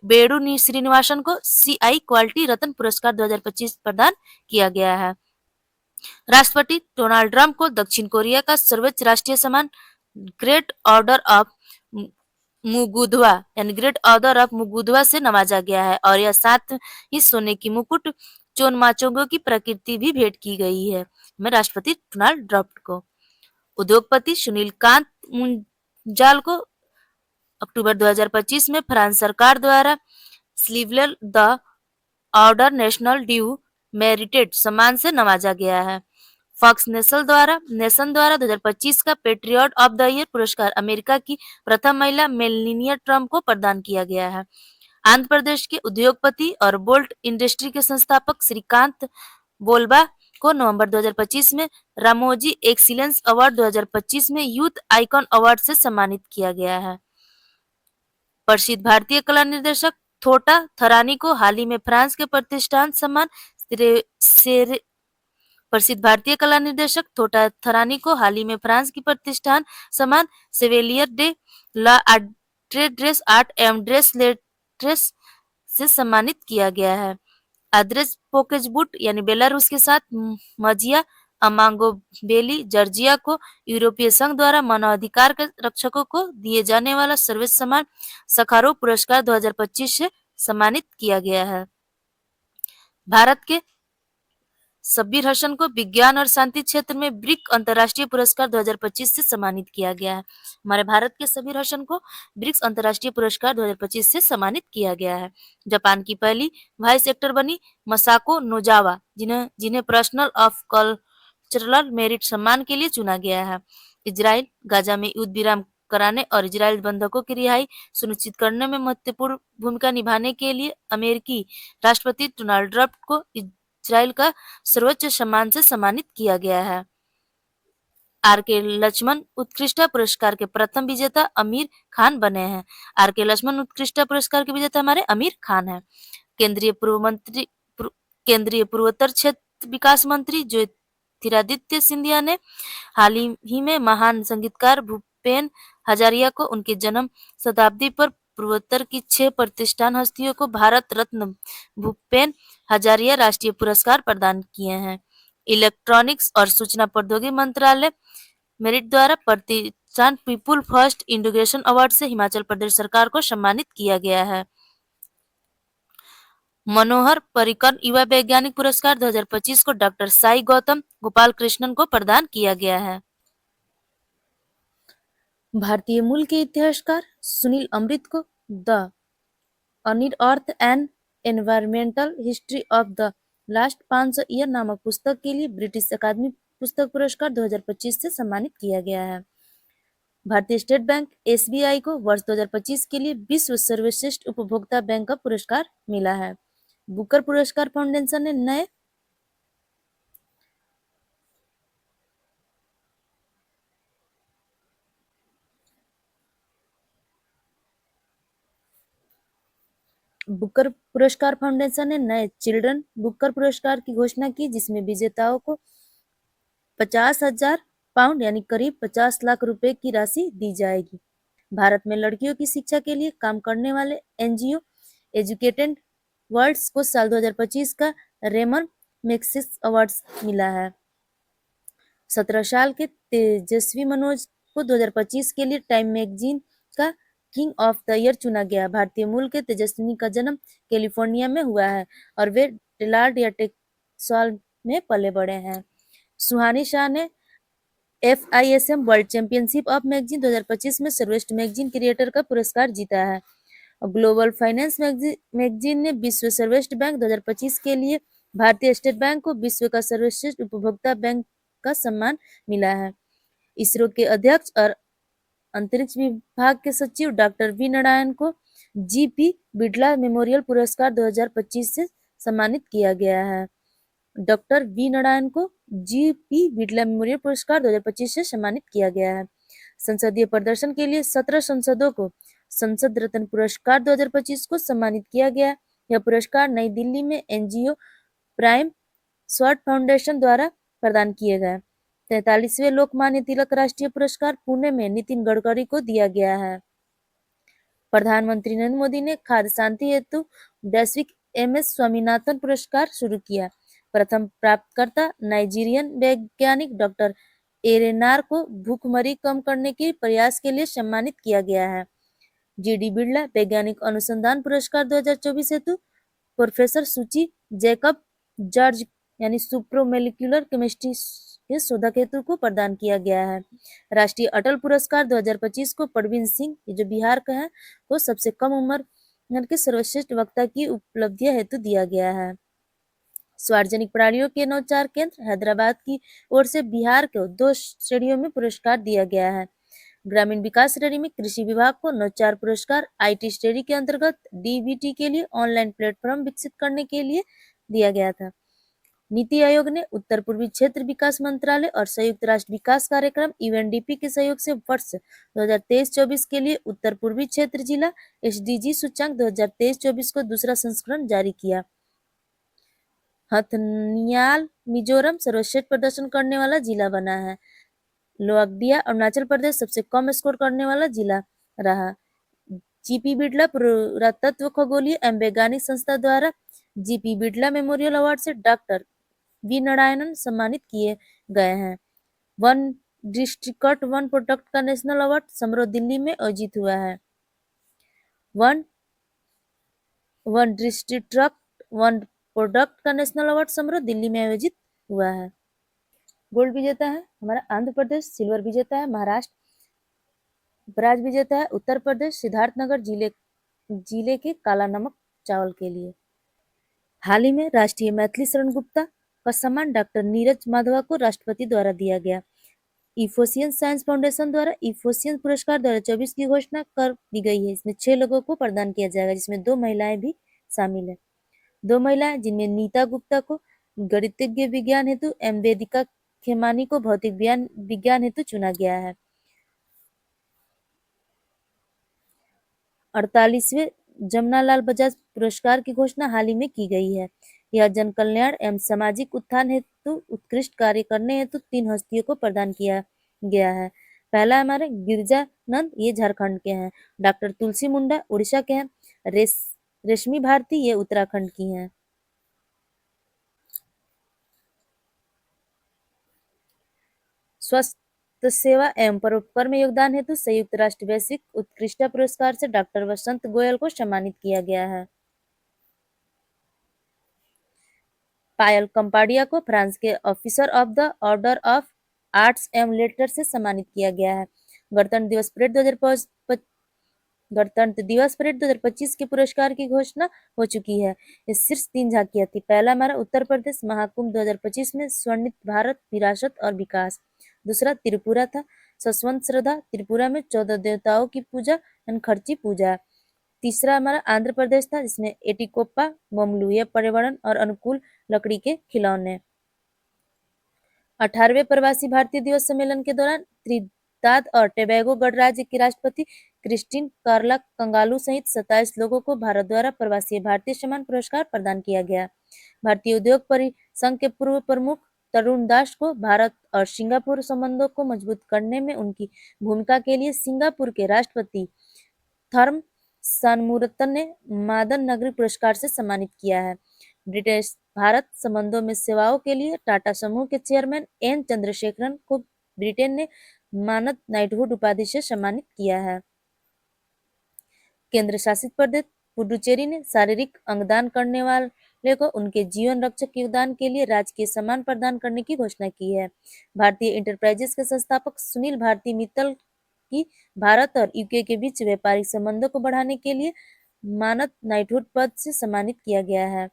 बेडू श्रीनिवासन को सीआई क्वालिटी रत्न पुरस्कार 2025 प्रदान किया गया है। राष्ट्रपति डोनाल्ड ट्रंप को दक्षिण कोरिया का सर्वोच्च राष्ट्रीय सम्मान ग्रेट ऑर्डर ऑफ मुगुधवा यानी ग्रेट ऑर्डर ऑफ मुगुधवा से नवाजा गया है और यह साथ ही सोने की मुकुट चोनमाचोंगो की प्रकृति भी भेंट की गई है में राष्ट्रपति डोनाल्ड ट्रंप को। उद्योगपति सुनील कांत मुंजाल को अक्टूबर 2025 में फ्रांस सरकार द्वारा Chevalier de l'Ordre National du Mérite सम्मान से नवाजा गया है। फॉक्स नेशन द्वारा 2025 का पेट्रियट ऑफ द ईयर पुरस्कार अमेरिका की प्रथम महिला मेलानिया ट्रम्प को प्रदान किया गया है। आंध्र प्रदेश के उद्योगपति और बोल्ट इंडस्ट्री के संस्थापक श्रीकांत बोलबा को नवंबर 2025 में रामोजी एक्सीलेंस अवार्ड 2025 में यूथ आइकॉन अवार्ड से सम्मानित किया गया है। प्रसिद्ध भारतीय कला निर्देशक थोटा थरानी को हाल ही में फ्रांस के प्रतिष्ठान सम्मान प्रसिद्ध भारतीय कला निर्देशक थोटा थरानी को हाल ही में फ्रांस की प्रतिष्ठान सम्मान सेवेलियर डे ला ड्रेस आर्ट एवं ड्रेस लेट्रेस से सम्मानित किया गया है। आद्रेस पोकेजबुट यानी बेलारूस के साथ मजिया अमांगोबेली जॉर्जिया को यूरोपीय संघ द्वारा मानवाधिकार के रक्षकों को दिए जाने वाला सर्वोच्च सम्मान सखारोव पुरस्कार 2025 से सम्मानित किया गया है। भारत के शब्बीर हसन को विज्ञान और शांति क्षेत्र में ब्रिक अंतर्राष्ट्रीय पुरस्कार 2025 से सम्मानित किया गया है। हमारे भारत के शब्बीर हसन को ब्रिक्स अंतर्राष्ट्रीय पुरस्कार 2025 से सम्मानित किया गया है। जापान की पहली वाइस एक्टर बनी मसाको नोजावा जिन्हें पर्सनल ऑफ कल्चरल मेरिट सम्मान के लिए चुना गया है। इजराइल गाजा में युद्ध विराम कराने और इजराइल बंधकों की रिहाई सुनिश्चित करने में महत्वपूर्ण भूमिका निभाने के लिए अमेरिकी राष्ट्रपति डोनाल्ड ट्रंप को इजराइल का सर्वोच्च सम्मान से सम्मानित किया गया है। आर.के. लक्ष्मण उत्कृष्टता पुरस्कार के प्रथम विजेता आमिर खान बने हैं। आर.के. लक्ष्मण उत्कृष्टता पुरस्कार के विजेता हमारे आमिर खान हैं। केंद्रीय पूर्वोत्तर क्षेत्र विकास मंत्री ज्योतिरादित्य सिंधिया ने हाल ही में महान संगीतकार भूपेन हजारिया को उनके जन्म शताब्दी पर पूर्वोत्तर की 6 प्रतिष्ठान हस्तियों को भारत रत्न भूपेन हजारिया राष्ट्रीय पुरस्कार प्रदान किए हैं। इलेक्ट्रॉनिक्स और सूचना प्रौद्योगिकी मंत्रालय मेरिट द्वारा प्रतिष्ठान पीपुल फर्स्ट इंटीग्रेशन अवार्ड से हिमाचल प्रदेश सरकार को सम्मानित किया गया है। मनोहर पर्रिकर युवा वैज्ञानिक पुरस्कार 2025 को डॉक्टर साई गौतम गोपाल कृष्णन को प्रदान किया गया है। भारतीय मूल के इतिहासकार सुनील अमृत को the unearth and environmental history of the last 500 year नामक पुस्तक के लिए ब्रिटिश अकादमी पुस्तक पुरस्कार 2025 से सम्मानित किया गया है। भारतीय स्टेट बैंक एसबीआई को वर्ष 2025 के लिए विश्व सर्वश्रेष्ठ उपभोक्ता बैंक का पुरस्कार मिला है। बुकर पुरस्कार फाउंडेशन ने नए बुकर पुरस्कार फाउंडेशन ने नए चिल्ड्रन बुकर पुरस्कार की घोषणा की, जिसमें विजेताओं को 50,000 पाउंड यानी करीब 50 लाख रुपए की राशि दी जाएगी। भारत में लड़कियों की शिक्षा के लिए काम करने वाले एनजीओ एजुकेटेड वर्ल्ड्स को साल 2025 का रेमन मैग्सेसे अवार्ड मिला है। 17 साल के तेजस्वी मनोज को 2025 के लिए टाइम मैगजीन का किंग ऑफ द ईयर चुना गया। भारतीय मूल के तेजस्विनी का जन्म कैलिफोर्निया में हुआ है और वे टेलार्ड या टेक्सास में पले बड़े हैं। सुहानी शाह ने FISM world championship of magazine 2025 में सर्वश्रेष्ठ मैगजीन क्रिएटर का पुरस्कार जीता है। ग्लोबल फाइनेंस मैगजीन ने विश्व सर्वश्रेष्ठ बैंक 2025 के लिए भारतीय स्टेट बैंक को विश्व का सर्वश्रेष्ठ उपभोक्ता बैंक का सम्मान मिला है। इसरो के अध्यक्ष और अंतरिक्ष विभाग के सचिव डॉक्टर वी नारायण को GP बिड़ला मेमोरियल पुरस्कार 2025 से सम्मानित किया गया है। डॉक्टर वी नारायण को GP बिड़ला मेमोरियल पुरस्कार 2025 से सम्मानित किया गया है। संसदीय प्रदर्शन के लिए 17 सांसदों को संसद रत्न पुरस्कार 2025 को सम्मानित किया गया। यह पुरस्कार नई दिल्ली में NGO प्राइम स्वॉर्ड फाउंडेशन द्वारा प्रदान किए गए। 43वें लोकमान्य तिलक राष्ट्रीय पुरस्कार पुणे में नितिन गडकरी को दिया गया है। प्रधानमंत्री नरेंद्र मोदी ने खाद्य शांति हेतु वैश्विक MS स्वामीनाथन पुरस्कार शुरू किया। प्रथम प्राप्तकर्ता नाइजीरियन वैज्ञानिक डॉक्टर एरेनार को भूखमरी कम करने के प्रयास के लिए सम्मानित किया गया है। GD बिड़ला वैज्ञानिक अनुसंधान पुरस्कार 2024 हेतु प्रोफेसर सुची जैकब जॉर्ज यानी सुप्रोमोलिक्यूलर केमिस्ट्री के शोधक हेतु को प्रदान किया गया है। राष्ट्रीय अटल पुरस्कार 2025 को परवीन सिंह, जो बिहार का है, को सबसे कम उम्र के सर्वश्रेष्ठ वक्ता की उपलब्धियां हेतु दिया गया है। सार्वजनिक प्रणालियों के नवाचार केंद्र हैदराबाद की ओर से बिहार को 2 श्रेणियों में पुरस्कार दिया गया है। ग्रामीण विकास श्रेणी में कृषि विभाग को नवाचार पुरस्कार, IT श्रेणी के अंतर्गत DBT के लिए ऑनलाइन प्लेटफॉर्म विकसित करने के लिए दिया गया था। नीति आयोग ने उत्तर पूर्वी क्षेत्र विकास मंत्रालय और संयुक्त राष्ट्र विकास कार्यक्रम UNDP के सहयोग से वर्ष 2023-24 के लिए उत्तर पूर्वी क्षेत्र जिला SDG सूचांक 2023-24 को दूसरा संस्करण जारी किया। हथनियाल मिजोरम सर्वश्रेष्ठ प्रदर्शन करने वाला जिला बना है। लोअगडिया अरुणाचल प्रदेश सबसे कम स्कोर करने वाला जिला रहा। GP बिड़ला पुरातत्व खगोलीय एवं वैज्ञानिक संस्था द्वारा GP बिड़ला मेमोरियल अवार्ड से डॉक्टर वी नारायणन सम्मानित किए गए हैं। वन डिस्ट्रिक्ट वन प्रोडक्ट का नेशनल अवार्ड समारोह दिल्ली में आयोजित हुआ है। वन डिस्ट्रिक्ट वन प्रोडक्ट का नेशनल अवार्ड समारोह दिल्ली में आयोजित हुआ है। गोल्ड विजेता है हमारा आंध्र प्रदेश, सिल्वर विजेता है महाराष्ट्र, ब्राज विजेता है उत्तर प्रदेश सिद्धार्थनगर जिले के काला नमक चावल के लिए। हाल ही में राष्ट्रीय मैथिली शरण गुप्ता का सम्मान डॉक्टर नीरज माधवा को राष्ट्रपति द्वारा दिया गया। इफोसियन साइंस फाउंडेशन द्वारा इफोसियन पुरस्कार 2024 की घोषणा कर दी गई है। इसमें 6 लोगों को प्रदान किया जाएगा, जिसमें 2 महिलाएं भी शामिल है। 2 महिलाएं जिनमें नीता गुप्ता को गणितज्ञ विज्ञान हेतु एवं वेदिका खेमानी को भौतिक विज्ञान हेतु चुना गया है। 48वें जमनालाल बजाज पुरस्कार की घोषणा हाल ही में की गई है। यह जन कल्याण एवं सामाजिक उत्थान हेतु उत्कृष्ट कार्य करने हेतु 3 हस्तियों को प्रदान किया गया है। पहला हमारे गिरिजानंद, ये झारखंड के हैं। डॉक्टर तुलसी मुंडा उड़ीसा के हैं। रेशमी भारती, ये उत्तराखंड की हैं। स्वास्थ्य सेवा एवं परोपकार में योगदान हेतु संयुक्त राष्ट्र वैश्विक उत्कृष्टता पुरस्कार से डॉक्टर वसंत गोयल को सम्मानित किया गया है। पायल कम्पाडिया को फ्रांस के officer of the order of arts and later से सम्मानित किया गया है। गणतंत्र दिवस परेड 2025 के पुरस्कार की घोषणा हो चुकी है। ये शीर्ष 3 झांकियां थी। पहला हमारा उत्तर प्रदेश महाकुंभ 2025 में स्वर्णित भारत विरासत और विकास। दूसरा त्रिपुरा था, सशवंत श्रद्धा, त्रिपुरा में 14 देवताओं की पूजा एंड खर्ची पूजा। तीसरा हमारा आंध्र प्रदेश था, जिसमें एटिकोप्पा ममलू, ये पर्यावरण और अनुकूल लकड़ी के खिलौने। 18वें प्रवासी भारतीय दिवस सम्मेलन के दौरान त्रिनिदाद और टोबैगो गणराज्य की राष्ट्रपति क्रिस्टीन कार्ला कंगालू सहित 27 लोगों को भारत द्वारा प्रवासी भारतीय सम्मान पुरस्कार प्रदान किया गया। भारतीय उद्योग परिसंघ के पूर्व प्रमुख तरुण दास को भारत और सिंगापुर संबंधों को मजबूत करने में उनकी भूमिका के लिए सिंगापुर के राष्ट्रपति थर्म शानमुरतन ने मादन नगरी पुरस्कार से सम्मानित किया है। ब्रिटिश भारत संबंधों में सेवाओं के लिए टाटा समूह के चेयरमैन एन चंद्रशेखरन को ब्रिटेन ने मानद नाइटहुड उपाधि से सम्मानित किया है। केंद्र शासित प्रदेश पुडुचेरी ने शारीरिक अंगदान करने वाले को उनके जीवन रक्षक योगदान के लिए राजकीय सम्मान प्रदान करने की घोषणा की है। भारतीय इंटरप्राइजेस के संस्थापक सुनील भारती मित्तल की भारत और यूके के बीच व्यापारिक संबंधों को बढ़ाने के लिए मानद नाइटहुड पद से सम्मानित किया गया है।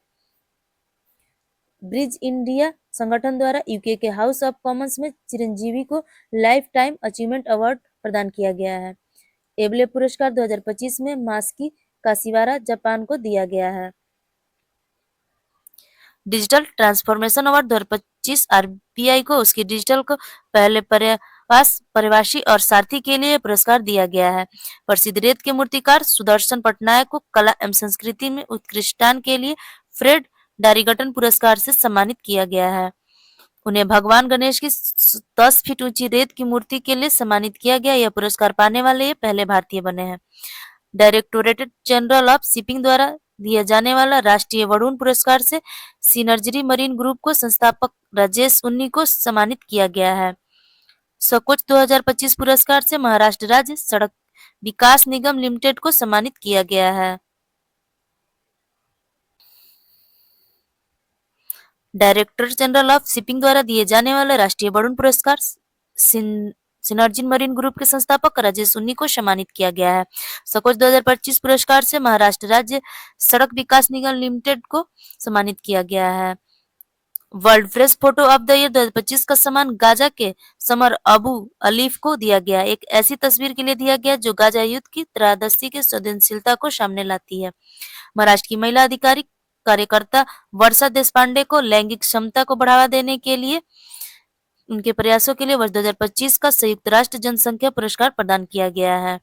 ब्रिज इंडिया संगठन द्वारा यूके के हाउस ऑफ कॉमन्स में चिरंजीवी को लाइफ टाइम अचीवमेंट अवार्ड प्रदान किया गया है। एबले पुरस्कार 2025 में मास्की काशिवारा जापान को दिया गया है। डिजिटल ट्रांसफॉर्मेशन अवार्ड 2025 आरबीआई को उसकी डिजिटल को पहले प्रवासी और सारथी के लिए पुरस्कार दिया गया है। प्रसिद्ध रेत के मूर्तिकार सुदर्शन पटनायक को कला एवं संस्कृति में उत्कृष्टान के लिए फ्रेड डारिगटन पुरस्कार से सम्मानित किया गया है। उन्हें भगवान गणेश की 10 फीट ऊंची रेत की मूर्ति के लिए सम्मानित किया गया। यह पुरस्कार पाने वाले ये पहले भारतीय बने हैं। डायरेक्टोरेट जनरल ऑफ शिपिंग द्वारा दिया जाने वाला राष्ट्रीय वरुण पुरस्कार से सिनर्जी मरीन ग्रुप को संस्थापक राजेश उन्नी को सम्मानित किया गया है। सकोच 2025 पुरस्कार से महाराष्ट्र राज्य सड़क विकास निगम लिमिटेड को सम्मानित किया गया है। डायरेक्टर जनरल ऑफ शिपिंग द्वारा दिए जाने वाले राष्ट्रीय वरुण पुरस्कार सिनर्जी मरीन ग्रुप के संस्थापक राजेश उन्नी को सम्मानित किया गया है। सकोच 2025 पुरस्कार से महाराष्ट्र राज्य सड़क विकास निगम लिमिटेड को सम्मानित किया गया है। World fresh photo of the year 2025 का सम्मान गाजा के समर अबू अलीफ को दिया गया। एक ऐसी तस्वीर के लिए दिया गया जो गाजा युद्ध की त्रासदी के संवेदनशीलता को सामने लाती है। महाराष्ट्र की महिला अधिकारी कार्यकर्ता वर्षा देशपांडे को लैंगिक क्षमता को बढ़ावा देने के लिए उनके प्रयासों के लिए वर्ष 2025 का संयुक्त राष्ट्र जनसंख्या पुरस्कार प्रदान किया गया है।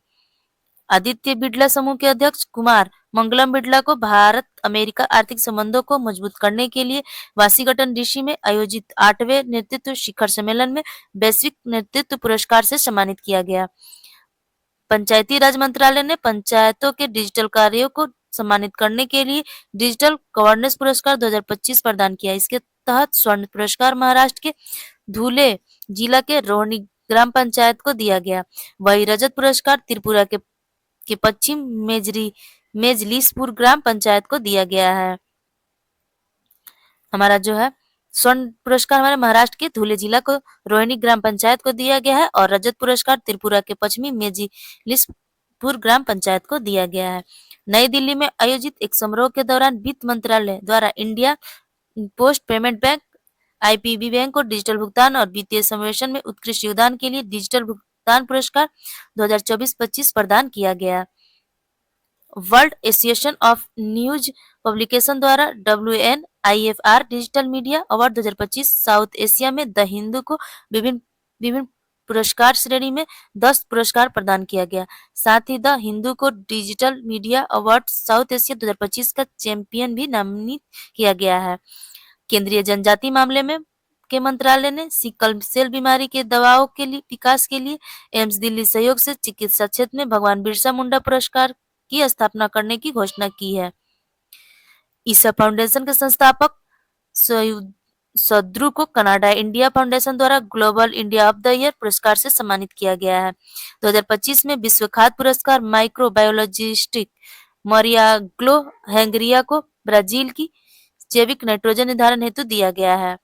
आदित्य बिड़ला समूह के अध्यक्ष कुमार मंगलम बिड़ला को भारत अमेरिका आर्थिक संबंधों को मजबूत करने के लिए वाशिंगटन डीसी में आयोजित 8वें नेतृत्व शिखर सम्मेलन में वैश्विक नेतृत्व पुरस्कार से सम्मानित किया गया। पंचायती राज मंत्रालय ने पंचायतों के डिजिटल कार्यों को सम्मानित करने के लिए डिजिटल गवर्नेंस पुरस्कार 2025 प्रदान किया। इसके तहत स्वर्ण पुरस्कार महाराष्ट्र के धुले जिला के रोहिणी ग्राम पंचायत को दिया गया। वही रजत पुरस्कार त्रिपुरा के पश्चिम मेजलिसपुर ग्राम पंचायत को दिया गया है। हमारा जो है स्वर्ण पुरस्कार हमारे महाराष्ट्र के धुले जिला को रोहिणी ग्राम पंचायत को दिया गया है और रजत पुरस्कार त्रिपुरा के पश्चिमी मेजलिसपुर ग्राम पंचायत को दिया गया है। नई दिल्ली में आयोजित एक समारोह के दौरान वित्त मंत्रालय द्वारा India post payment bank IPB bank को डिजिटल भुगतान और वित्तीय समावेशन में उत्कृष्ट योगदान के लिए डिजिटल भुगतान पुरस्कार 2024-25 प्रदान किया गया। World association of news publication द्वारा WNIFR digital media award 2025 south Asia में द हिंदू को विभिन्न पुरस्कार श्रेणी में 10 पुरस्कार प्रदान किया गया। साथ ही द हिंदू को digital media award south Asia 2025 का चैंपियन भी नामित किया गया है। केंद्रीय जनजाति मामले में के मंत्रालय ने सिकल सेल बीमारी के दवाओं के लिए विकास के लिए एम्स दिल्ली सहयोग से चिकित्सा क्षेत्र में भगवान बिरसा मुंडा पुरस्कार की स्थापना करने की घोषणा की है। ईसा फाउंडेशन के संस्थापक सद्रु को कनाडा इंडिया फाउंडेशन द्वारा global India of the year पुरस्कार से सम्मानित किया गया है। 2025 में विश्व खाद्य पुरस्कार माइक्रोबायोलॉजिस्ट मरिया ग्लो हैंगरिया को ब्राजील की जैविक नाइट्रोजन निर्धारण हेतु दिया गया है।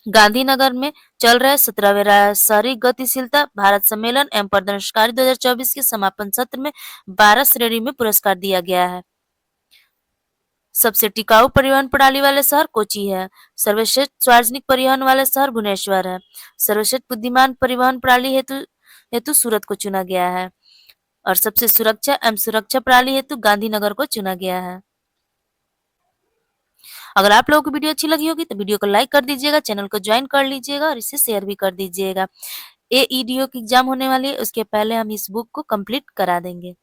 गांधीनगर में चल रहे 17वें शहरी गतिशीलता भारत सम्मेलन एवं प्रदर्शनकारी 2024 के समापन सत्र में 12 श्रेणी में पुरस्कार दिया गया है। सबसे टिकाऊ परिवहन प्रणाली वाले शहर कोची है। सर्वश्रेष्ठ सार्वजनिक परिवहन वाले शहर भुवनेश्वर है। सर्वश्रेष्ठ बुद्धिमान परिवहन प्रणाली हेतु हेतु सूरत को चुना गया है और सबसे सुरक्षा एवं सुरक्षा प्रणाली हेतु गांधीनगर को चुना गया है। अगर आप लोगों को वीडियो अच्छी लगी होगी तो वीडियो को लाइक कर दीजिएगा, चैनल को ज्वाइन कर लीजिएगा और इसे शेयर भी कर दीजिएगा। एईडीओ की एग्जाम होने वाली है, उसके पहले हम इस बुक को कंप्लीट करा देंगे।